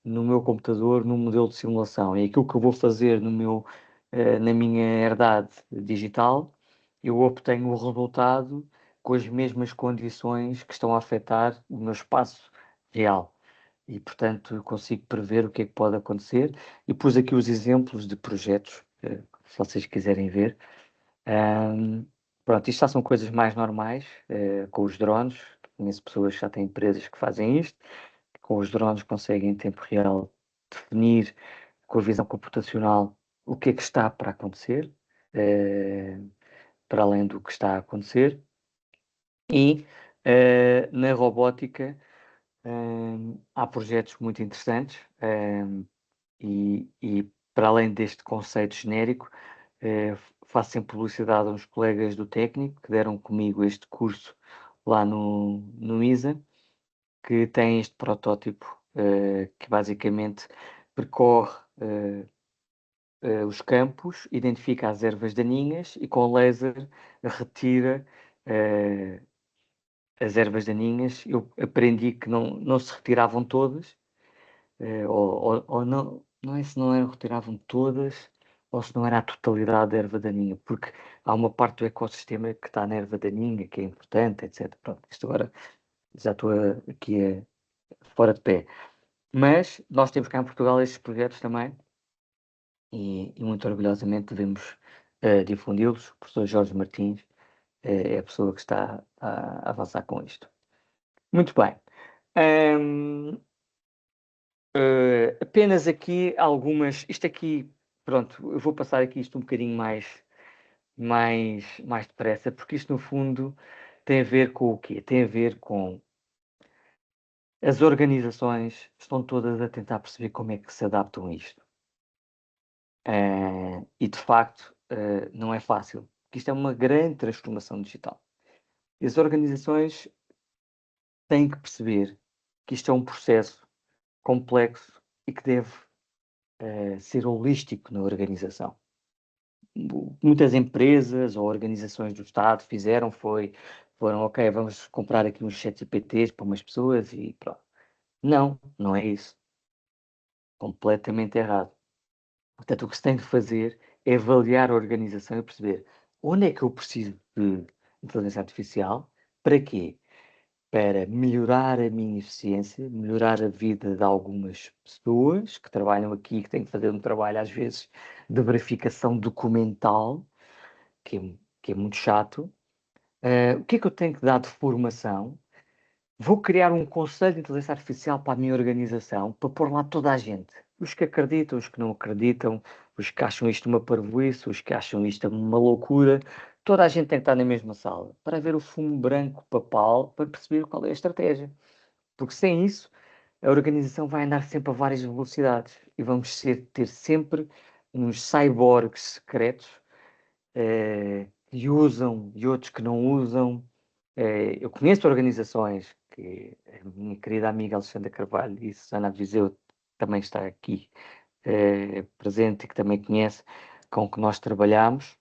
no meu computador, num modelo de simulação. E aquilo que eu vou fazer na minha herdade digital, eu obtenho o resultado com as mesmas condições que estão a afetar o meu espaço real. E, portanto, eu consigo prever o que é que pode acontecer. E pus aqui os exemplos de projetos, se vocês quiserem ver. Pronto, isto já são coisas mais normais, com os drones. Conheço pessoas que já têm empresas que fazem isto. Com os drones conseguem, em tempo real, definir, com a visão computacional, o que é que está para acontecer, eh, para além do que está a acontecer. E na robótica, há projetos muito interessantes. E para além deste conceito genérico, faço sempre publicidade a uns colegas do técnico que deram comigo este curso lá no ISA, que tem este protótipo que basicamente percorre os campos, identifica as ervas daninhas e com laser retira eh, as ervas daninhas. Eu aprendi que não se retiravam todas, ou não é se não eram, retiravam todas, ou se não era a totalidade da erva daninha, porque há uma parte do ecossistema que está na erva daninha, que é importante, etc. Pronto, isto agora já estou aqui fora de pé. Mas nós temos cá em Portugal estes projetos também, e muito orgulhosamente devemos difundi-los. O professor Jorge Martins é a pessoa que está a avançar com isto. Muito bem. Ahm, apenas aqui algumas. Isto aqui, pronto, eu vou passar aqui isto um bocadinho mais depressa, porque isto no fundo tem a ver com o quê? Tem a ver com as organizações estão todas a tentar perceber como é que se adaptam a isto. E de facto não é fácil, porque isto é uma grande transformação digital. E as organizações têm que perceber que isto é um processo complexo e que deve ser holístico na organização. Muitas empresas ou organizações do Estado foram, ok, vamos comprar aqui uns ChatGPTs para umas pessoas e pronto. Não é isso. Completamente errado. Portanto, o que se tem de fazer é avaliar a organização e perceber onde é que eu preciso de inteligência artificial, para quê? Para melhorar a minha eficiência, melhorar a vida de algumas pessoas que trabalham aqui, que têm que fazer um trabalho, às vezes, de verificação documental, que é muito chato. O que é que eu tenho que dar de formação? Vou criar um conselho de inteligência artificial para a minha organização, para pôr lá toda a gente. Os que acreditam, os que não acreditam, os que acham isto uma parvoíce, os que acham isto uma loucura. Toda a gente tem que estar na mesma sala para ver o fumo branco papal, para perceber qual é a estratégia. Porque sem isso, a organização vai andar sempre a várias velocidades e vamos ter sempre uns cyborgs secretos que usam e outros que não usam. Eu conheço organizações que a minha querida amiga Alexandra Carvalho e Susana Viseu também está aqui presente e que também conhece, com que nós trabalhamos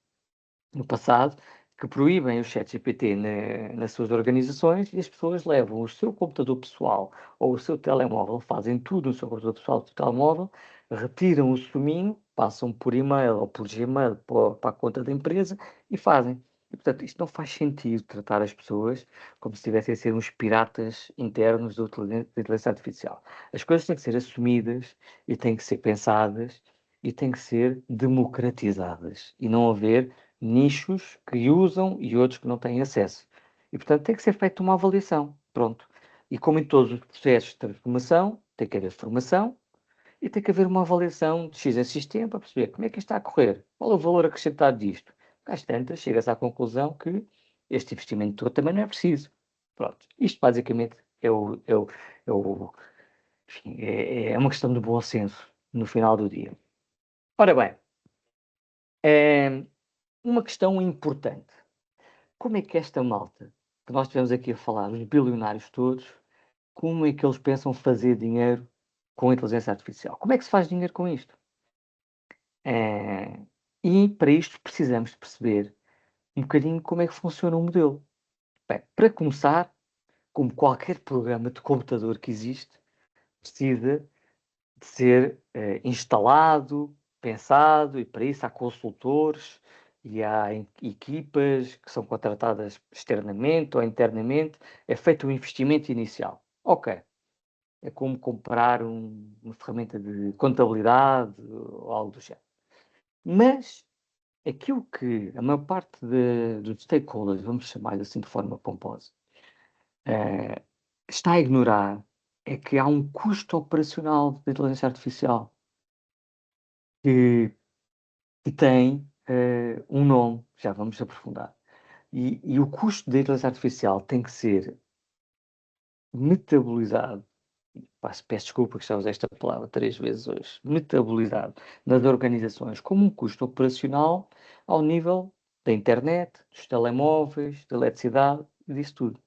no passado, que proíbem o ChatGPT nas suas organizações e as pessoas levam o seu computador pessoal ou o seu telemóvel, fazem tudo no seu computador pessoal ou telemóvel, retiram o suminho, passam por e-mail ou por Gmail para a conta da empresa e fazem. E, portanto, isto não faz sentido tratar as pessoas como se estivessem a ser uns piratas internos da inteligência artificial. As coisas têm que ser assumidas e têm que ser pensadas e têm que ser democratizadas e não haver nichos que usam e outros que não têm acesso. E, portanto, tem que ser feita uma avaliação. Pronto. E como em todos os processos de transformação, tem que haver formação e tem que haver uma avaliação de X em X tempo para perceber como é que isto está a correr, qual é o valor acrescentado disto. Às tantas, chega-se à conclusão que este investimento todo também não é preciso. Pronto. Isto basicamente enfim, é uma questão de bom senso no final do dia. Ora bem, uma questão importante. Como é que esta malta, que nós estivemos aqui a falar, os bilionários todos, como é que eles pensam fazer dinheiro com a inteligência artificial? Como é que se faz dinheiro com isto? E para isto precisamos de perceber um bocadinho como é que funciona o modelo. Bem, para começar, como qualquer programa de computador que existe, precisa de ser instalado, pensado, e para isso há consultores e há equipas que são contratadas externamente ou internamente, é feito um investimento inicial. Ok, é como comprar uma ferramenta de contabilidade ou algo do género. Mas aquilo que a maior parte dos stakeholders, vamos chamar assim de forma pomposa, está a ignorar é que há um custo operacional da inteligência artificial que tem um nome, já vamos aprofundar. E o custo da inteligência artificial tem que ser metabolizado, peço desculpa que já usei esta palavra 3 vezes hoje, metabolizado nas organizações como um custo operacional ao nível da internet, dos telemóveis, da eletricidade, disso tudo.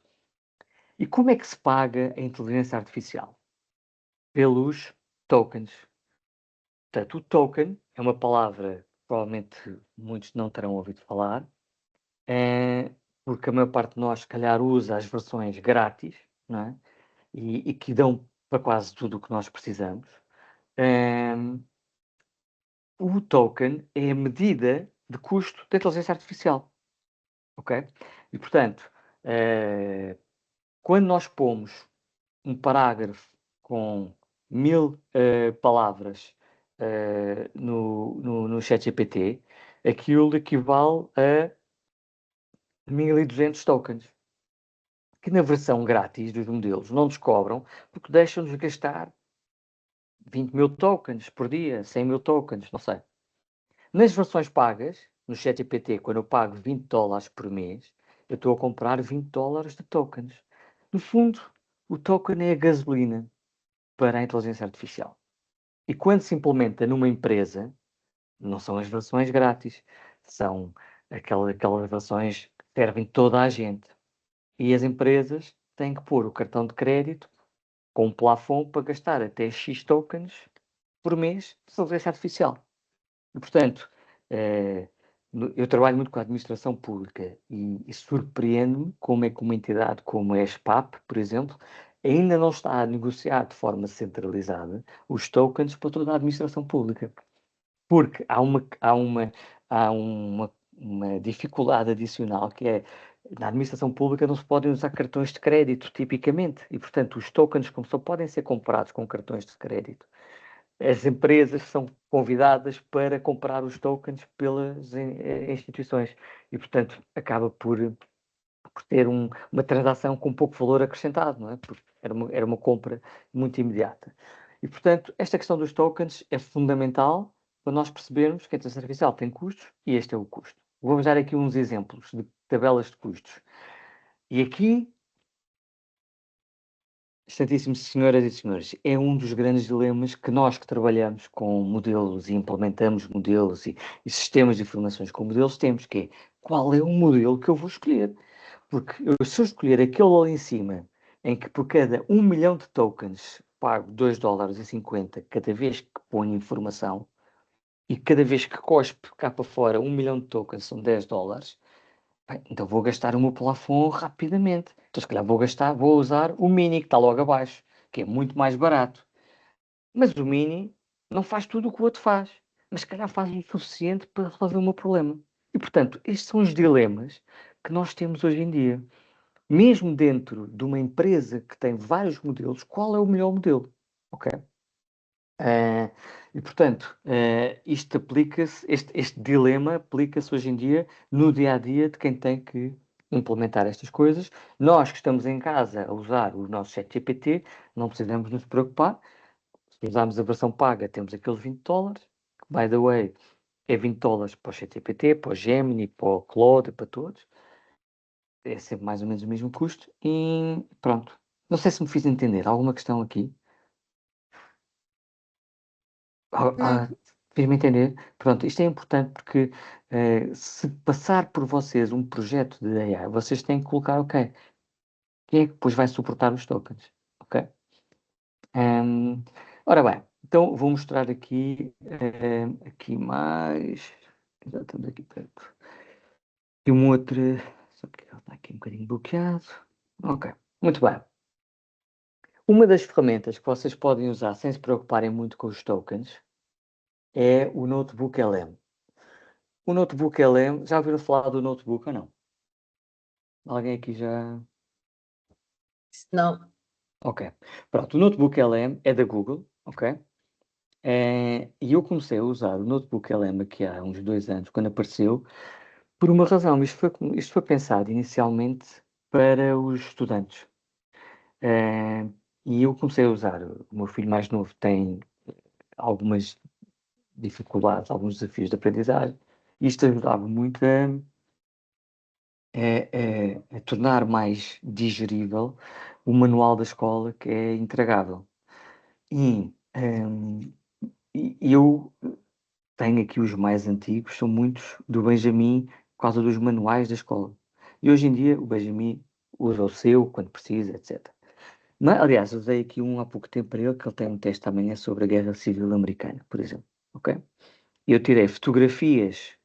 E como é que se paga a inteligência artificial? Pelos tokens. Portanto, o token é uma palavra que provavelmente muitos não terão ouvido falar, porque a maior parte de nós, se calhar, usa as versões grátis, não é? E que dão para quase tudo o que nós precisamos. O token é a medida de custo da inteligência artificial, ok? E, portanto, quando nós pomos um parágrafo com 1000 palavras no ChatGPT, aquilo equivale a 1200 tokens, que na versão grátis dos modelos não nos cobram, porque deixam-nos gastar 20 mil tokens por dia, 100 mil tokens, não sei. Nas versões pagas, no ChatGPT, quando eu pago $20 por mês, eu estou a comprar $20 de tokens. No fundo, o token é a gasolina para a inteligência artificial. E quando se implementa numa empresa, não são as versões grátis, são aquelas versões que servem toda a gente. E as empresas têm que pôr o cartão de crédito com um plafond para gastar até X tokens por mês de inteligência artificial. E, portanto, eu trabalho muito com a administração pública e surpreende-me como é que uma entidade como a SPAP, por exemplo, ainda não está a negociar de forma centralizada os tokens para toda a administração pública. Porque há uma dificuldade adicional que é, na administração pública não se podem usar cartões de crédito, tipicamente, e, portanto, os tokens, como só podem ser comprados com cartões de crédito, as empresas são convidadas para comprar os tokens pelas instituições e, portanto, acaba por ter uma transação com pouco valor acrescentado, não é? Porque era uma compra muito imediata. E, portanto, esta questão dos tokens é fundamental para nós percebermos que a inteligência artificial tem custos e este é o custo. Vou-vos dar aqui uns exemplos de tabelas de custos. E aqui, excelentíssimos senhoras e senhores, é um dos grandes dilemas que nós que trabalhamos com modelos e implementamos modelos e sistemas de informações com modelos temos, que é qual é o modelo que eu vou escolher. Porque se eu escolher aquele ali em cima, em que por cada 1 milhão de tokens pago $2,50 cada vez que ponho informação, e cada vez que cospe cá para fora 1 milhão de tokens são $10, bem, então vou gastar o meu plafond rapidamente. Então se calhar vou usar o Mini, que está logo abaixo, que é muito mais barato. Mas o Mini não faz tudo o que o outro faz. Mas se calhar faz o suficiente para resolver o meu problema. E portanto, estes são os dilemas que nós temos hoje em dia. Mesmo dentro de uma empresa que tem vários modelos, qual é o melhor modelo? Ok? E portanto, isto aplica-se, este dilema aplica-se hoje em dia no dia a dia de quem tem que implementar estas coisas. Nós que estamos em casa a usar o nosso ChatGPT, não precisamos nos preocupar. Se usarmos a versão paga, temos aqueles $20, que, by the way, é $20 para o ChatGPT, para o Gemini, para o Claude, para todos. É sempre mais ou menos o mesmo custo e pronto. Não sei se me fiz entender. Alguma questão aqui? Fiz-me entender? Pronto, isto é importante porque se passar por vocês um projeto de AI, vocês têm que colocar, ok, quem é que depois vai suportar os tokens? Ok? Ora bem, então vou mostrar aqui mais. Já estamos aqui perto. E um outro. Só que ele está aqui um bocadinho bloqueado. Ok, muito bem. Uma das ferramentas que vocês podem usar sem se preocuparem muito com os tokens é o Notebook LM. O Notebook LM, já ouviram falar do Notebook ou não? Alguém aqui já... Não. Ok. Pronto, o Notebook LM é da Google, ok? E eu comecei a usar o Notebook LM aqui há uns 2 anos, quando apareceu, por uma razão. Isto foi pensado inicialmente para os estudantes. E eu comecei a usar. O meu filho mais novo tem algumas dificuldades, alguns desafios de aprendizagem. Isto ajudava muito a tornar mais digerível o manual da escola, que é intragável. E eu tenho aqui os mais antigos, são muitos do Benjamin, por causa dos manuais da escola. E hoje em dia o Benjamin usa o seu quando precisa, etc. Mas, aliás, usei aqui um há pouco tempo para ele, que ele tem um teste amanhã sobre a Guerra Civil Americana, por exemplo. Ok? Eu tirei fotografias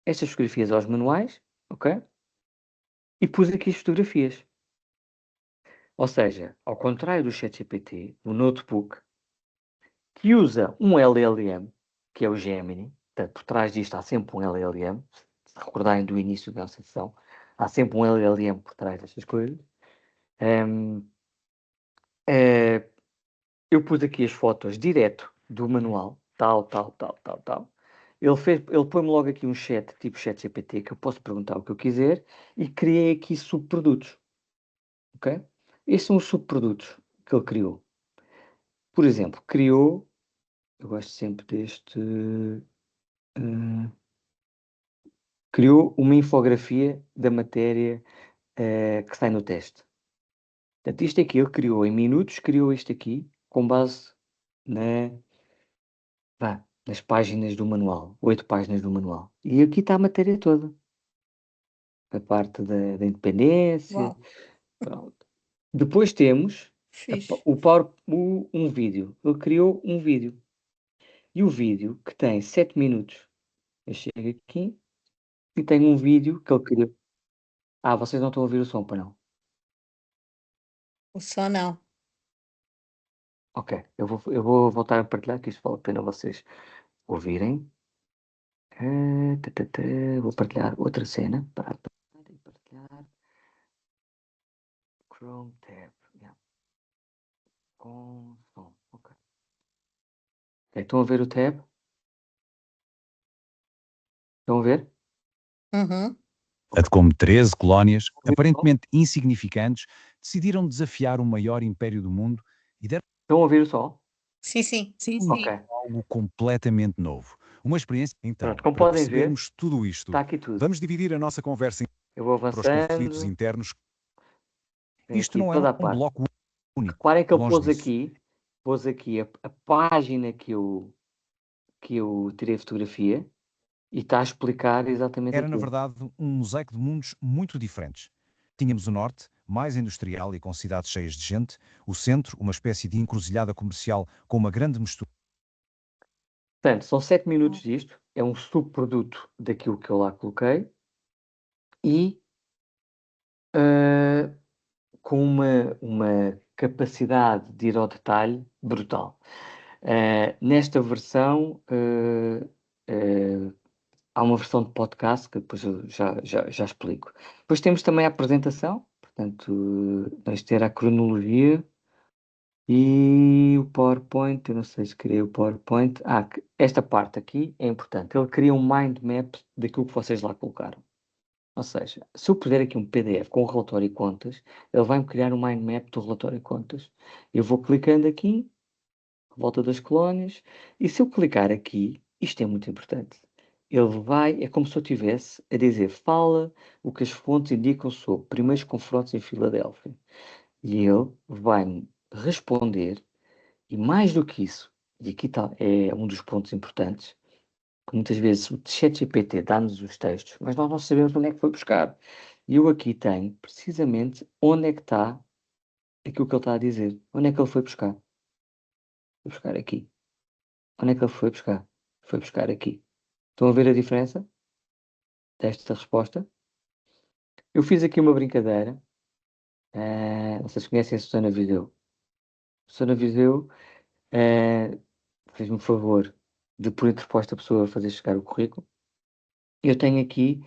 estas fotografias aos manuais, ok? E pus aqui as fotografias. Ou seja, ao contrário do ChatGPT, o Notebook, que usa um LLM, que é o Gemini, portanto, por trás disto há sempre um LLM, se recordarem do início da nossa sessão, há sempre um LLM por trás destas coisas. Eu pus aqui as fotos direto do manual, tal. Ele põe-me logo aqui um chat, tipo ChatGPT, que eu posso perguntar o que eu quiser, e criei aqui subprodutos. Ok? Estes são os subprodutos que ele criou. Por exemplo, eu gosto sempre criou uma infografia da matéria que sai no teste. Portanto, isto aqui ele criou em minutos, criou isto aqui, com base nas páginas do manual, 8 páginas do manual. E aqui está a matéria toda. A parte da independência. Uau. Pronto. Depois temos Fixe. um vídeo. Ele criou um vídeo. E o vídeo, que tem 7 minutos, eu chego aqui e tenho um vídeo que ele criou. Ah, vocês não estão a ouvir o som, para não? O som não. Ok, eu vou voltar a partilhar, que isto vale a pena vocês ouvirem. Vou partilhar outra cena. Partilhar. Chrome tab. Yeah. Com som. Ok. Estão a ver o tab? Estão a ver? Uhum. de como 13 colónias, Ouviram o som? aparentemente insignificantes, decidiram desafiar o maior império do mundo e deram Estão a ouvir o som? Sim, sim. Ok. algo completamente novo. Uma experiência. Então, Pronto, como para podem ver, percebermos tudo isto, está aqui tudo. vamos dividir a nossa conversa Eu vou para os conflitos avançando. internos. Tem Isto aqui não é toda a um parte. bloco único, Reparem que ele longe disso. pôs aqui a página que eu tirei fotografia e está a explicar exatamente Era, na aquilo. verdade, um mosaico de mundos muito diferentes. Tínhamos o norte, mais industrial e com cidades cheias de gente, o centro, uma espécie de encruzilhada comercial com uma grande mistura. Portanto, são 7 minutos disto, é um subproduto daquilo que eu lá coloquei e com uma capacidade de ir ao detalhe brutal. Nesta versão, há uma versão de podcast que depois eu já explico. Depois temos também a apresentação, portanto, vais ter a cronologia e o PowerPoint. Eu não sei se criei o PowerPoint. Esta parte aqui é importante. Ele cria um mind map daquilo que vocês lá colocaram. Ou seja, se eu puser aqui um PDF com o relatório e contas, ele vai-me criar um mind map do relatório e contas. Eu vou clicando aqui, volta das colónias, e se eu clicar aqui, isto é muito importante. É como se eu estivesse a dizer, fala o que as fontes indicam sobre primeiros confrontos em Filadélfia. E ele vai-me responder, e mais do que isso, e aqui é um dos pontos importantes, que muitas vezes o ChatGPT dá-nos os textos, mas nós não sabemos onde é que foi buscar. E eu aqui tenho precisamente onde é que está aquilo que ele está a dizer. Onde é que ele foi buscar? Foi buscar aqui. Onde é que ele foi buscar? Foi buscar aqui. Estão a ver a diferença desta resposta? Eu fiz aqui uma brincadeira. Vocês conhecem a Susana Viseu? Susana Viseu fez-me o favor de, por interposta pessoa, fazer chegar o currículo. Eu tenho aqui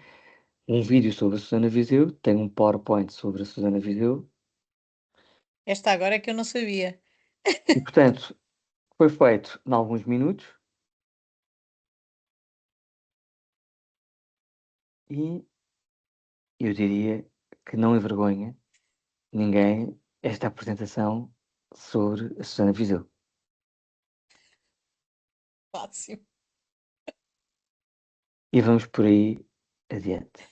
um vídeo sobre a Susana Viseu, tenho um PowerPoint sobre a Susana Viseu, Esta agora é que eu não sabia. e portanto foi feito em alguns minutos e eu diria que não envergonha ninguém esta apresentação sobre a Susana Viseu. Máximo. E vamos por aí adiante.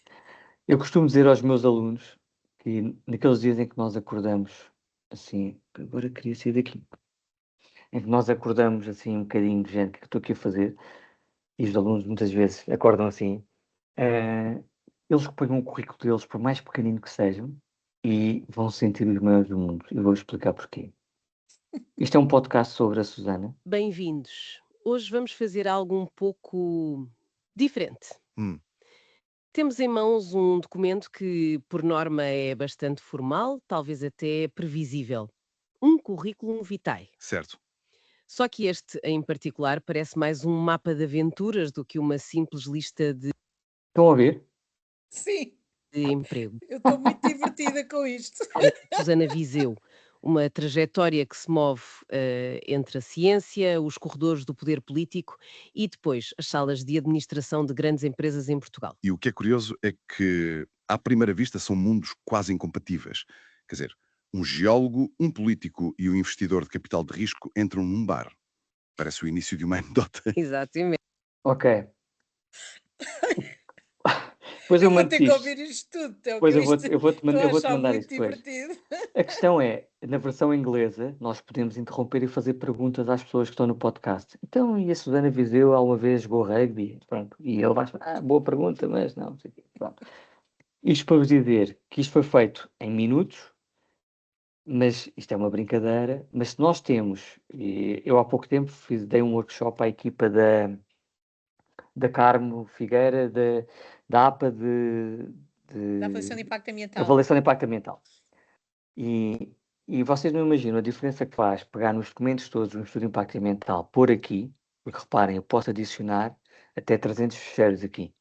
Eu costumo dizer aos meus alunos que naqueles dias em que nós acordamos assim, agora queria sair daqui, em que nós acordamos assim um bocadinho de gente, o que é que estou aqui a fazer? E os alunos muitas vezes acordam assim, eles põem o currículo deles, por mais pequenino que sejam, e vão se sentir os maiores do mundo. Eu vou explicar porquê. Isto é um podcast sobre a Susana. Bem-vindos. Hoje vamos fazer algo um pouco diferente. Hum. Temos em mãos um documento que, por norma, é bastante formal, talvez até previsível. Um currículo vitae. Certo. Só que este, em particular, parece mais um mapa de aventuras do que uma simples lista de Estão a ouvir? Sim, emprego. eu estou muito divertida com isto. Susana Viseu, uma trajetória que se move entre a ciência, os corredores do poder político e depois as salas de administração de grandes empresas em Portugal. E o que é curioso é que, à primeira vista, são mundos quase incompatíveis. Quer dizer, um geólogo, um político e um investidor de capital de risco entram num bar. Parece o início de uma anedota. Exatamente. Ok. Depois eu Eu vou mando ter que isto. ouvir isto tudo, Teo, Depois que eu vou-te estou a vou-te achar mandar muito isso depois. divertido. A questão é, na versão inglesa, nós podemos interromper e fazer perguntas às pessoas que estão no podcast. Então, e a Susana Viseu alguma vez jogou rugby? Pronto. E ele vai falar, boa pergunta, mas não sei o quê. Pronto. Isto para vos dizer que isto foi feito em minutos mas isto é uma brincadeira, mas se nós temos, e eu há pouco tempo dei um workshop à equipa da Carmo Figueira, da APA Da avaliação de de impacto ambiental. avaliação de impacto ambiental. E vocês não imaginam a diferença que faz pegar nos documentos todos um estudo de impacto ambiental, pôr aqui, porque reparem, eu posso adicionar até 300 fecheiros aqui.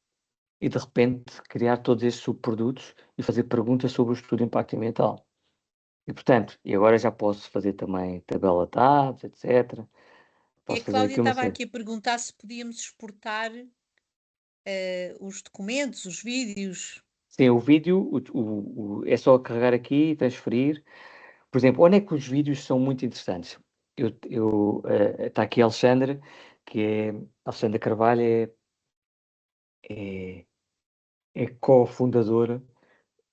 E de repente criar todos estes subprodutos e fazer perguntas sobre o estudo de impacto ambiental. E portanto, e agora já posso fazer também tabela de dados, etc. E a Posso fazer Cláudia aqui uma estava série. aqui a perguntar se podíamos exportar os documentos, os vídeos. Sim, o vídeo é só carregar aqui e transferir. Por exemplo, onde é que os vídeos são muito interessantes? Está aqui a Alexandra, Alexandra Carvalho é, é cofundadora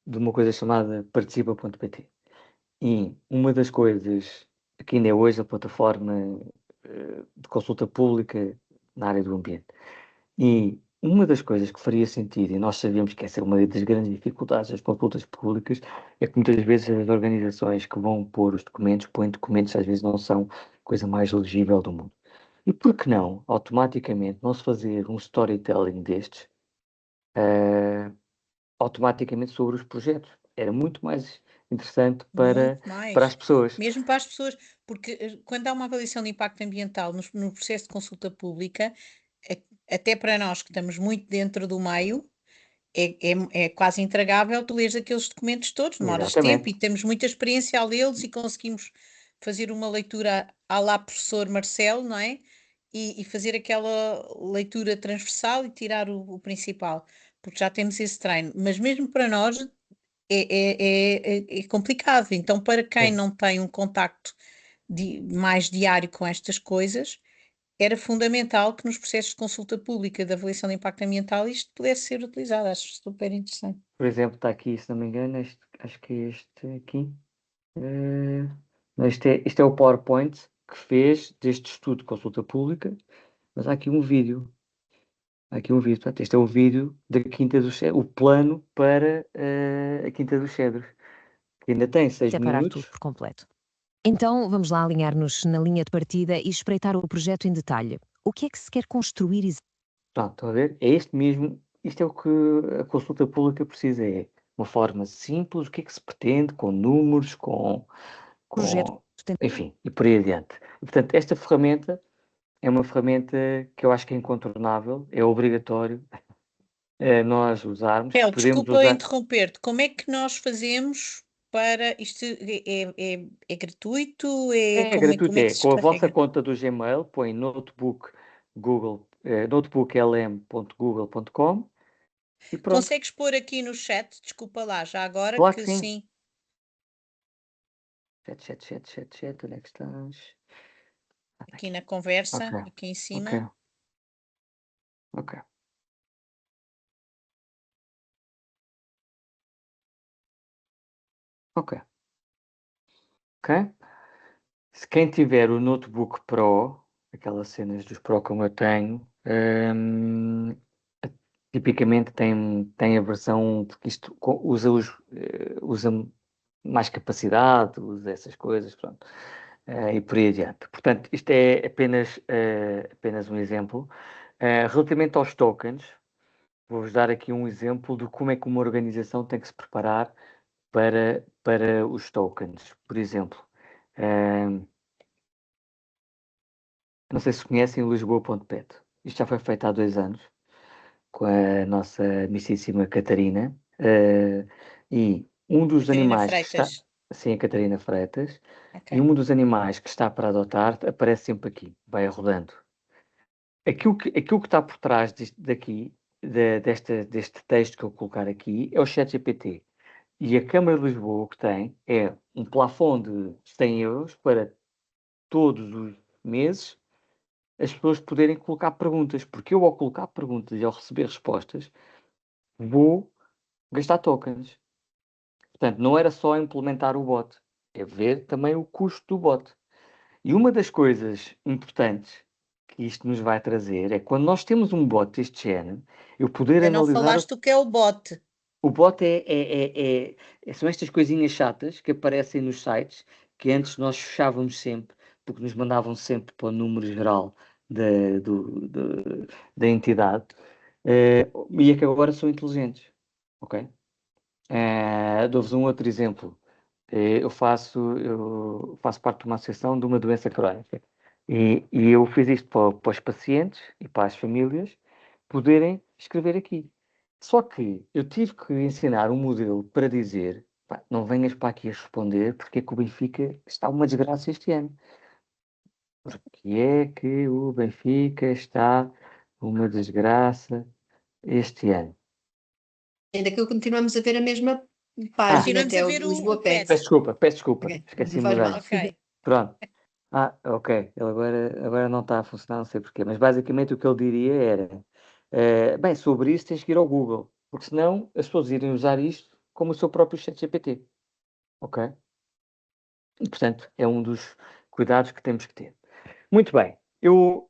de uma coisa chamada participa.pt. E uma das coisas que ainda é hoje a plataforma de consulta pública na área do ambiente. E uma das coisas que faria sentido, e nós sabemos que essa é uma das grandes dificuldades das consultas públicas, é que muitas vezes as organizações que vão pôr os documentos, põem documentos que às vezes não são a coisa mais legível do mundo. E por que não, automaticamente, não se fazer um storytelling destes, automaticamente sobre os projetos? Era muito mais interessante para Muito mais. as pessoas. Mesmo para as pessoas, porque quando há uma avaliação de impacto ambiental no processo de consulta pública, até para nós que estamos muito dentro do meio, é quase intragável tu lês aqueles documentos todos, demoras tempo Exatamente. e temos muita experiência a lê-los e conseguimos fazer uma leitura à lá professor Marcelo, não é? E fazer aquela leitura transversal e tirar o principal, porque já temos esse treino. Mas mesmo para nós é complicado. Então, para quem Sim. não tem um contacto mais diário com estas coisas, era fundamental que nos processos de consulta pública de avaliação de impacto ambiental isto pudesse ser utilizado. Acho super interessante. Por exemplo, está aqui, se não me engano, acho que é este aqui. Não, isto é o PowerPoint que fez deste estudo de consulta pública, mas há aqui um vídeo. Há aqui um vídeo. Portanto, este é o vídeo da Quinta dos Cedros, o plano para a Quinta dos Cedros, que ainda tem 6 Separar tudo minutos. por completo. Então, vamos lá alinhar-nos na linha de partida e espreitar o projeto em detalhe. O que é que se quer construir Pronto, estão a ver? É este mesmo. Isto é o que a consulta pública precisa. É uma forma simples, o que é que se pretende, com números, projeto? enfim, e por aí adiante. E, portanto, esta ferramenta é uma ferramenta que eu acho que é incontornável, é obrigatório nós usarmos. Pel, Podemos desculpa usar. interromper-te. Como é que nós fazemos para isto? É gratuito? É Como gratuito, é que é. se Com a vossa descarrega? conta do Gmail, põe notebooklm.google.com e pronto. Consegues pôr aqui no chat, desculpa lá, já agora Claro que que sim. sim. Chat, onde é que estás? Aqui na conversa, Ok, aqui em ok, cima. ok. Ok. Ok? Se quem tiver o notebook Pro, aquelas cenas dos Pro como eu tenho, tipicamente tem a versão, porque isto usa mais capacidade, usa essas coisas, pronto, e por aí adiante. Portanto, isto é apenas um exemplo. Relativamente aos tokens, vou-vos dar aqui um exemplo de como é que uma organização tem que se preparar para os tokens. Por exemplo, não sei se conhecem o Lisboa.pet. Isto já foi feito há 2 anos, com a nossa amicíssima Catarina. E um dos Catarina animais que está. Freitas. Sim, a Catarina Freitas. Ok. E um dos animais que está para adotar aparece sempre aqui, vai rodando. Aquilo que está por trás deste texto que eu vou colocar aqui é o ChatGPT. E a Câmara de Lisboa o que tem é um plafond de 100 euros para todos os meses as pessoas poderem colocar perguntas, porque eu ao colocar perguntas e ao receber respostas, vou gastar tokens. Portanto, não era só implementar o bot, é ver também o custo do bot. E uma das coisas importantes que isto nos vai trazer é quando nós temos um bot deste género, eu poder Ainda não analisar. falaste o que é o bot. O bot são estas coisinhas chatas que aparecem nos sites que antes nós fechávamos sempre, porque nos mandavam sempre para o número geral da entidade, e é que agora são inteligentes, ok? Dou-vos um outro exemplo. Eu faço parte de uma associação de uma doença crónica e eu fiz isto para os pacientes e para as famílias poderem escrever aqui. Só que eu tive que ensinar um modelo para dizer, pá, não venhas para aqui a responder porque é que o Benfica está uma desgraça este ano. Porque é que o Benfica está uma desgraça este ano. Ainda que continuamos a ver a mesma página Continuamos até a o ver de o Lisboa PET. Pets. Peço desculpa, Ok, não esqueci-me faz do mal. gajo. Ok. Pronto. Ok, ele agora não está a funcionar, não sei porquê, mas basicamente o que ele diria era, bem, sobre isso tens que ir ao Google, porque senão as pessoas irem usar isto como o seu próprio ChatGPT, ok? E, portanto, é um dos cuidados que temos que ter. Muito bem, eu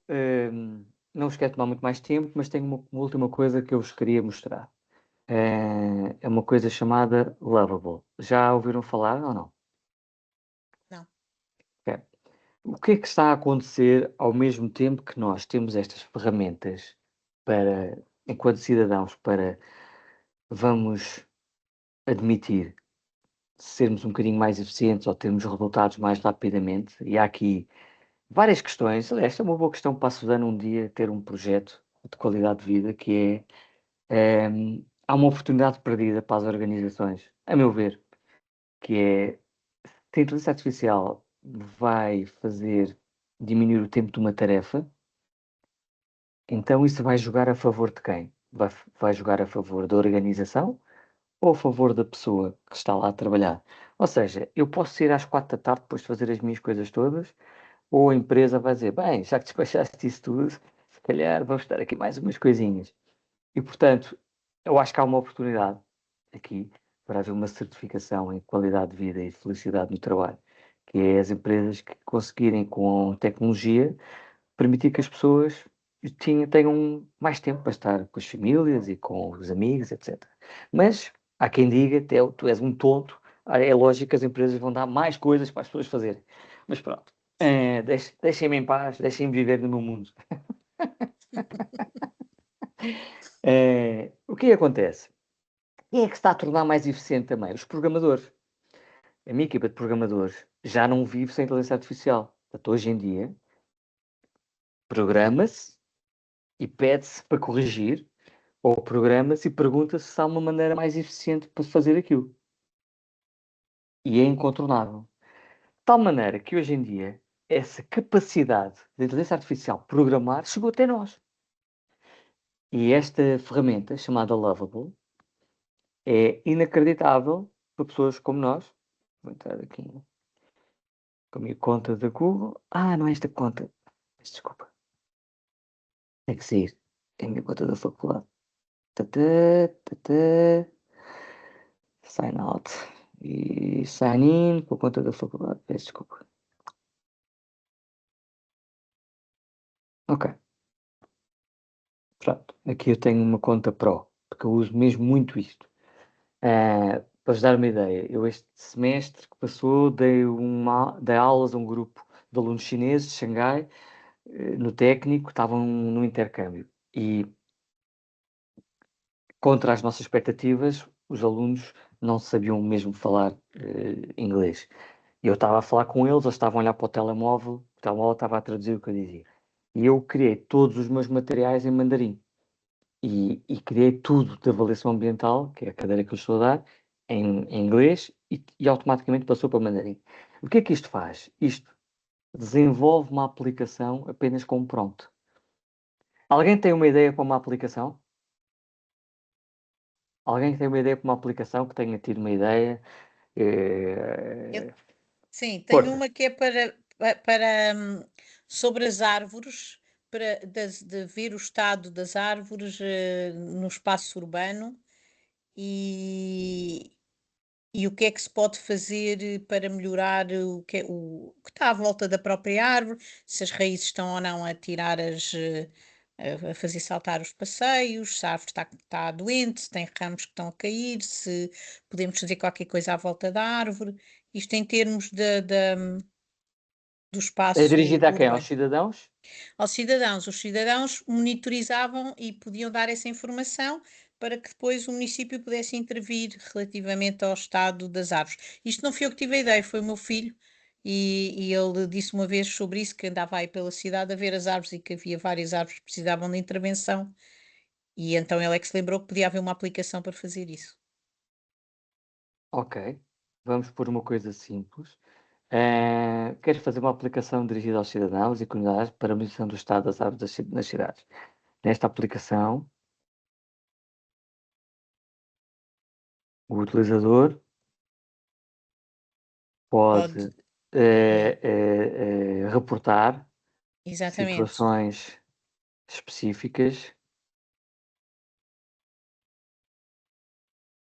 não vos quero tomar muito mais tempo, mas tenho uma última coisa que eu vos queria mostrar. É uma coisa chamada Lovable. Já ouviram falar ou não? Não. Ok. O que é que está a acontecer ao mesmo tempo que nós temos estas ferramentas para, enquanto cidadãos, para vamos admitir sermos um bocadinho mais eficientes ou termos resultados mais rapidamente? E há aqui várias questões. Aliás, esta é uma boa questão para a Susana um dia ter um projeto de qualidade de vida que há uma oportunidade perdida para as organizações, a meu ver, que é se a inteligência artificial vai fazer diminuir o tempo de uma tarefa. Então isso vai jogar a favor de quem? Vai jogar a favor da organização ou a favor da pessoa que está lá a trabalhar? Ou seja, eu posso ir às 4 da tarde depois de fazer as minhas coisas todas, ou a empresa vai dizer, bem, já que despachaste isso tudo, se calhar vamos estar aqui mais umas coisinhas. E portanto, eu acho que há uma oportunidade aqui para haver uma certificação em qualidade de vida e felicidade no trabalho, que é as empresas que conseguirem com tecnologia permitir que as pessoas tenham mais tempo para estar com as famílias e com os amigos, etc. Mas há quem diga, tu és um tonto, é lógico que as empresas vão dar mais coisas para as pessoas fazerem. Mas pronto, deixem-me em paz, deixem-me viver no meu mundo. O que acontece? Quem é que se está a tornar mais eficiente também? Os programadores. A minha equipa de programadores já não vive sem inteligência artificial. Portanto, hoje em dia, programa-se e pede-se para corrigir, ou programa-se e pergunta-se se há uma maneira mais eficiente para fazer aquilo. E é incontornável. De tal maneira que hoje em dia, essa capacidade da inteligência artificial programar chegou até nós. E esta ferramenta, chamada Lovable, é inacreditável para pessoas como nós. Vou entrar aqui com a minha conta da Google. Não é esta conta. Desculpa. Tem que sair. É a minha conta da faculdade. Tatá, tatá. Sign out. E sign in com a conta da faculdade. Peço desculpa. Ok. Pronto. Aqui eu tenho uma conta Pro. Porque eu uso mesmo muito isto. Para vos dar uma ideia, eu este semestre que passou dei aulas a um grupo de alunos chineses de Xangai, no técnico, estavam no intercâmbio. E contra as nossas expectativas, os alunos não sabiam mesmo falar inglês. E eu estava a falar com eles estavam a olhar para o telemóvel estava a traduzir o que eu dizia. E eu criei todos os meus materiais em mandarim. E criei tudo de avaliação ambiental, que é a cadeira que eu estou a dar, em inglês e automaticamente passou para mandarim. O que é que isto faz? Isto desenvolve uma aplicação apenas com um prompt. Alguém tem uma ideia para uma aplicação? Alguém tem uma ideia para uma aplicação que tenha tido uma ideia? Sim, tenho Força. uma que é para sobre as árvores, de ver o estado das árvores no espaço urbano e, e o que é que se pode fazer para melhorar o que está à volta da própria árvore, se as raízes estão ou não a tirar a fazer saltar os passeios, se a árvore está doente, se tem ramos que estão a cair, se podemos fazer qualquer coisa à volta da árvore. Isto em termos do É espaço dirigida a quem? Aos urbano. cidadãos? Aos cidadãos. Os cidadãos monitorizavam e podiam dar essa informação para que depois o município pudesse intervir relativamente ao estado das árvores. Isto não fui eu que tive a ideia, foi o meu filho, e ele disse uma vez sobre isso, que andava aí pela cidade a ver as árvores e que havia várias árvores que precisavam de intervenção, e então ele é que se lembrou que podia haver uma aplicação para fazer isso. Ok. Vamos por uma coisa simples. Queres fazer uma aplicação dirigida aos cidadãos e comunidades para a medição do estado das árvores nas cidades. Nesta aplicação, o utilizador pode Pode, eh, reportar exatamente, situações específicas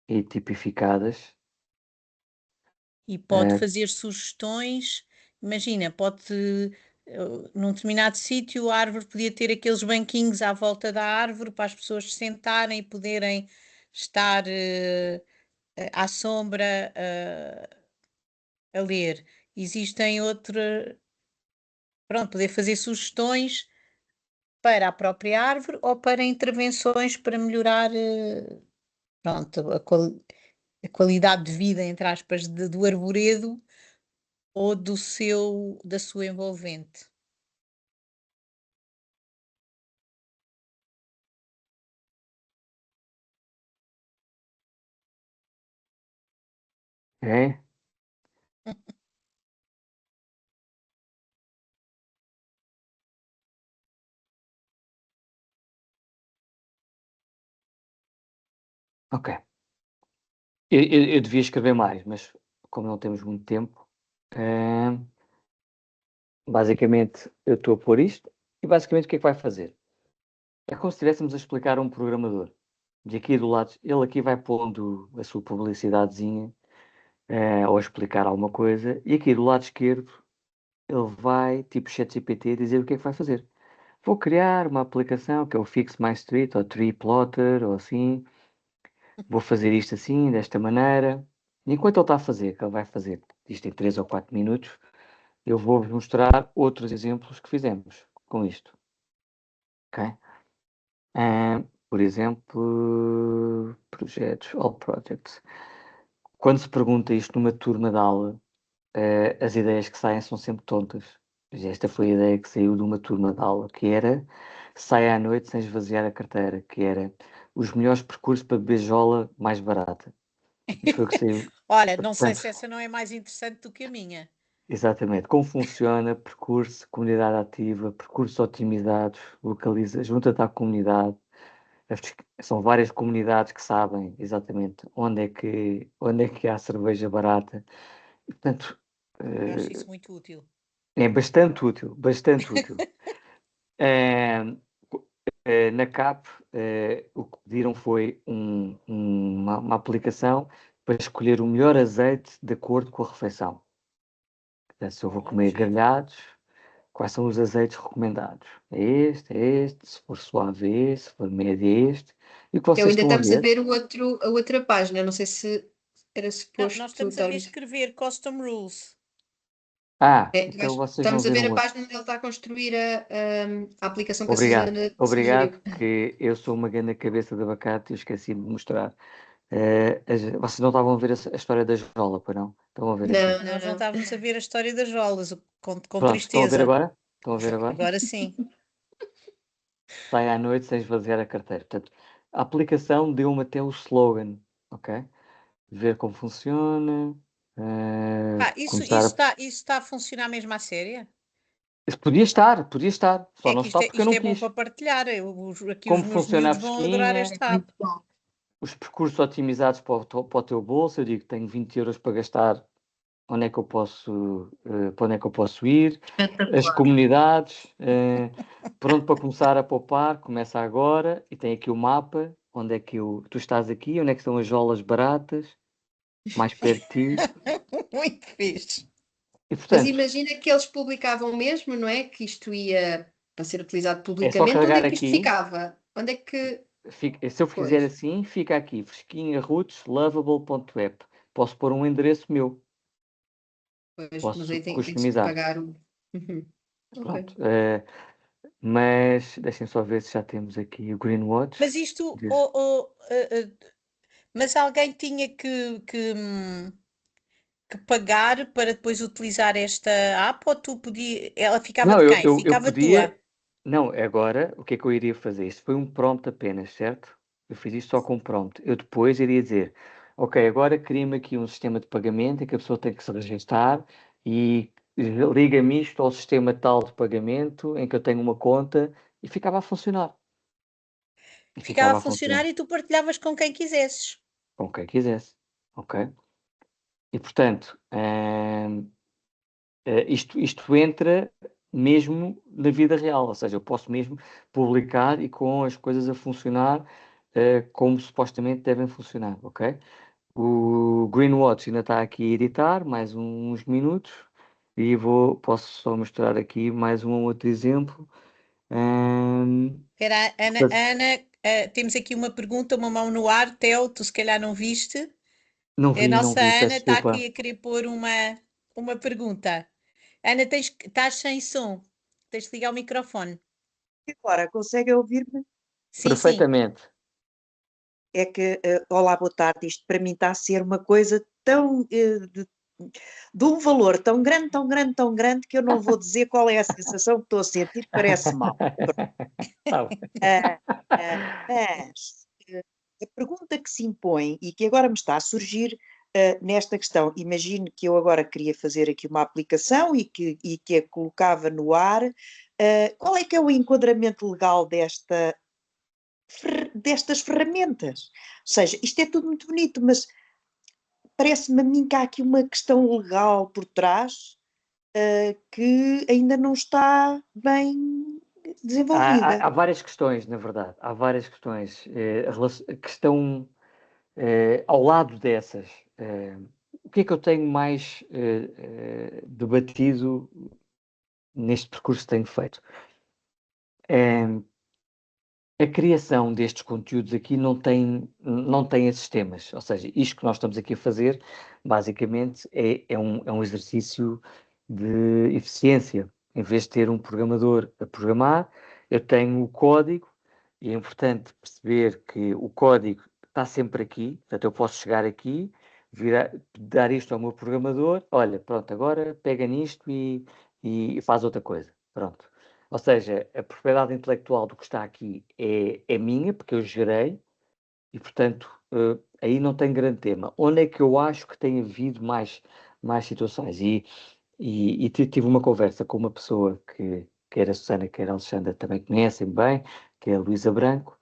e tipificadas. e pode eh, fazer sugestões. Imagina, num determinado sítio, a árvore podia ter aqueles banquinhos à volta da árvore para as pessoas se sentarem e poderem estar à sombra a ler. Existem pronto, poder fazer sugestões para a própria árvore ou para intervenções para melhorar, pronto, a qualidade de vida, entre aspas, do arvoredo ou da sua envolvente. ok? Ok. Eu devia escrever mais, mas como não temos muito tempo, basicamente eu estou a pôr isto e basicamente o que é que vai fazer? É como se estivéssemos a explicar a um programador. De aqui do lado, ele aqui vai pondo a sua publicidadezinha ou explicar alguma coisa, e aqui do lado esquerdo ele vai, tipo ChatGPT, dizer o que é que vai fazer. Vou criar uma aplicação que é o Fix My Street ou Tree Plotter ou assim. Vou fazer isto assim, desta maneira. E enquanto ele está a fazer, que ele vai fazer isto em 3 ou 4 minutos, eu vou-vos mostrar outros exemplos que fizemos com isto. Ok? Por exemplo, projetos, all projects. Quando se pergunta isto numa turma de aula, as ideias que saem são sempre tontas. Mas esta foi a ideia que saiu de uma turma de aula, que era sai à noite sem esvaziar a carteira, que era os melhores percursos para beber jola mais barata. E foi o que saiu. Olha, não sei Portanto, se essa não é mais interessante do que a minha. exatamente. Como funciona, percurso, comunidade ativa, percursos otimizados, localiza, junta-te à comunidade. São várias comunidades que sabem exatamente onde é que há cerveja barata. E, portanto, Eu acho eh, isso muito útil. é bastante útil, bastante útil. Eh, Na CAP, o que pediram foi uma aplicação para escolher o melhor azeite de acordo com a refeição. Portanto, se eu vou Olha, comer giro. grelhados, quais são os azeites recomendados? É este, se for suave é este, se for médio é este. E o que Eu vocês ainda estão a estamos a ver, ver a outra página, não sei se era Não, nós suposto estamos a ver estarmos. escrever custom rules. então vocês não Estamos a ver viram a outro. página onde ele está a construir a aplicação que a Obrigado, Susana obrigado, sugeriu. que eu sou uma grande cabeça de abacate e eu esqueci de mostrar. Vocês não estavam a ver a história da Jola, pois não? Estão a ver aqui. Não, não, Nós não não. estávamos a ver a história das jolas, com Pronto, estão a ver tristeza. agora? Estão a ver agora? Agora sim. Sai à noite sem esvaziar a carteira. Portanto, a aplicação deu-me até o slogan, ok? Ver como funciona, Isso começar a... está a funcionar mesmo à séria? Podia estar, só É não que está porque eu isto não é bom para quis. partilhar. Aqui os Como meus funciona a miúdos vão adorar pesquinha, este app. os percursos otimizados para o teu bolso, eu digo, tenho 20 euros para gastar, onde é que eu posso, para onde é que eu posso ir? As comunidades, pronto para começar a poupar, começa agora, e tem aqui o mapa, onde é que tu estás aqui, onde é que estão as jolas baratas, mais perto de ti, Muito fixe. e Mas portanto, imagina que eles publicavam mesmo, não é? Que isto ia para ser utilizado É só publicamente, onde é carregar que isto aqui. ficava? Onde é que. Se eu fizer Pois, assim, fica aqui, fresquinha roots lovable.app. Posso pôr um endereço meu, pois, mas posso aí tem que se customizar. pagar o. Uhum. Ok. Pronto. Mas deixem só ver se já temos aqui o Greenwatch. Mas isto, Diz- mas alguém tinha que pagar para depois utilizar esta app ou tu podia, ela ficava Não, de eu, quem? eu, eu Ficava tua. podia. Não, agora o que é que eu iria fazer? Isto foi um prompt apenas, certo? Eu fiz isto só com um prompt. Eu depois iria dizer, ok, agora cria-me aqui um sistema de pagamento em que a pessoa tem que se registar e liga-me isto ao sistema tal de pagamento em que eu tenho uma conta e ficava a funcionar. E Ficava ficava a a funcionar funcionar e tu partilhavas com quem quisesses. com quem quisesse, ok? E portanto, isto entra mesmo na vida real, ou seja, eu posso mesmo publicar e com as coisas a funcionar como supostamente devem funcionar, ok? O Greenwatch ainda está aqui a editar, mais uns minutos, e posso só mostrar aqui mais um outro exemplo. Espera, Ana, Portanto, Ana, temos aqui uma pergunta, uma mão no ar. Theo, tu se calhar não viste. A não nossa vi, Ana peço está desculpa. aqui a querer pôr uma pergunta. Ana, estás sem som. Tens de ligar o microfone. Agora, consegue ouvir-me? Sim, sim. Perfeitamente. É que, olá, boa tarde, isto para mim está a ser uma coisa tão, de um valor tão grande, tão grande, tão grande, que eu não vou dizer qual é a sensação que estou a sentir, parece mal. Tá bom. Ah, mas a pergunta que se impõe e que agora me está a surgir nesta questão, imagino que eu agora queria fazer aqui uma aplicação e que a colocava no ar, qual é que é o enquadramento legal destas ferramentas? Ou seja, isto é tudo muito bonito, mas parece-me a mim que há aqui uma questão legal por trás que ainda não está bem desenvolvida. Há várias questões, na verdade. Há várias questões. A questão ao lado dessas, o que é que eu tenho mais debatido neste percurso que tenho feito? A criação destes conteúdos aqui não tem esses temas. Ou seja, isto que nós estamos aqui a fazer, basicamente, é um exercício de eficiência. Em vez de ter um programador a programar, eu tenho o código e é importante perceber que o código está sempre aqui. Portanto, eu posso chegar aqui, dar isto ao meu programador, olha, pronto, agora pega nisto e faz outra coisa. Pronto. Ou seja, a propriedade intelectual do que está aqui é minha, porque eu gerei, e portanto aí não tem grande tema. Onde é que eu acho que tem havido mais situações? E tive uma conversa com uma pessoa que quer a Susana, quer a Alexandra também conhecem bem, que é a Luísa Branco,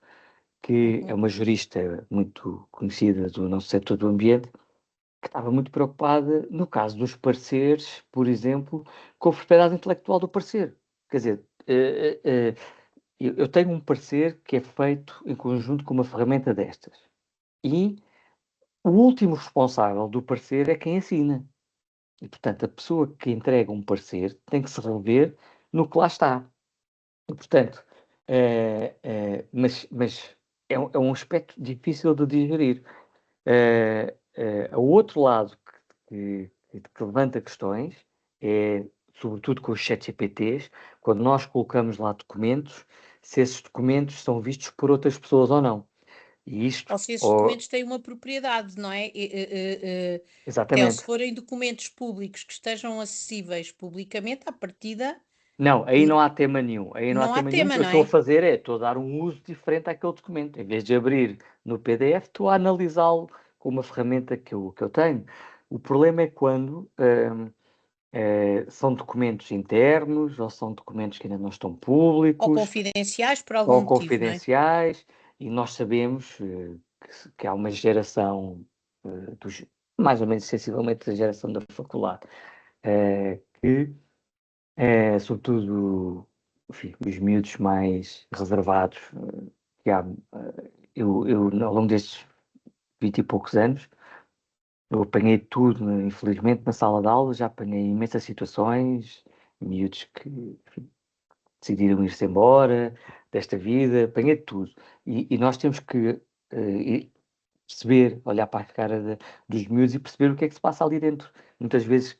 que é Uhum. uma jurista muito conhecida do nosso setor do ambiente, que estava muito preocupada, no caso dos pareceres, por exemplo, com a propriedade intelectual do parecer. Quer dizer, eu tenho um parecer que é feito em conjunto com uma ferramenta destas. E o último responsável do parecer é quem assina. E, portanto, a pessoa que entrega um parecer tem que se rever no que lá está. E, portanto, mas é um aspecto difícil de digerir. O outro lado que levanta questões é, sobretudo com os ChatGPTs, quando nós colocamos lá documentos, se esses documentos são vistos por outras pessoas ou não. E Ou isto, se esses documentos têm uma propriedade, não é? Theo, se exatamente. forem documentos públicos que estejam acessíveis publicamente, à partida, Não, aí n- não há tema nenhum. Aí não há não há tema nenhum. O tema, que eu não estou a é? fazer estou a dar um uso diferente àquele documento. Em vez de abrir no PDF, estou a analisá-lo com uma ferramenta que eu tenho. O problema é quando são documentos internos ou são documentos que ainda não estão Ou públicos confidenciais por algum ou motivo, não é? confidenciais e nós sabemos que há uma geração, mais ou menos sensivelmente da geração da faculdade, que sobretudo, enfim, os miúdos mais reservados, que há, ao longo destes 20 e poucos anos, eu apanhei tudo, infelizmente, na sala de aula, já apanhei imensas situações, miúdos que, enfim, decidiram ir-se embora desta vida, apanhei de tudo. E nós temos que perceber, olhar para a cara dos miúdos e perceber o que é que se passa ali dentro. Muitas vezes,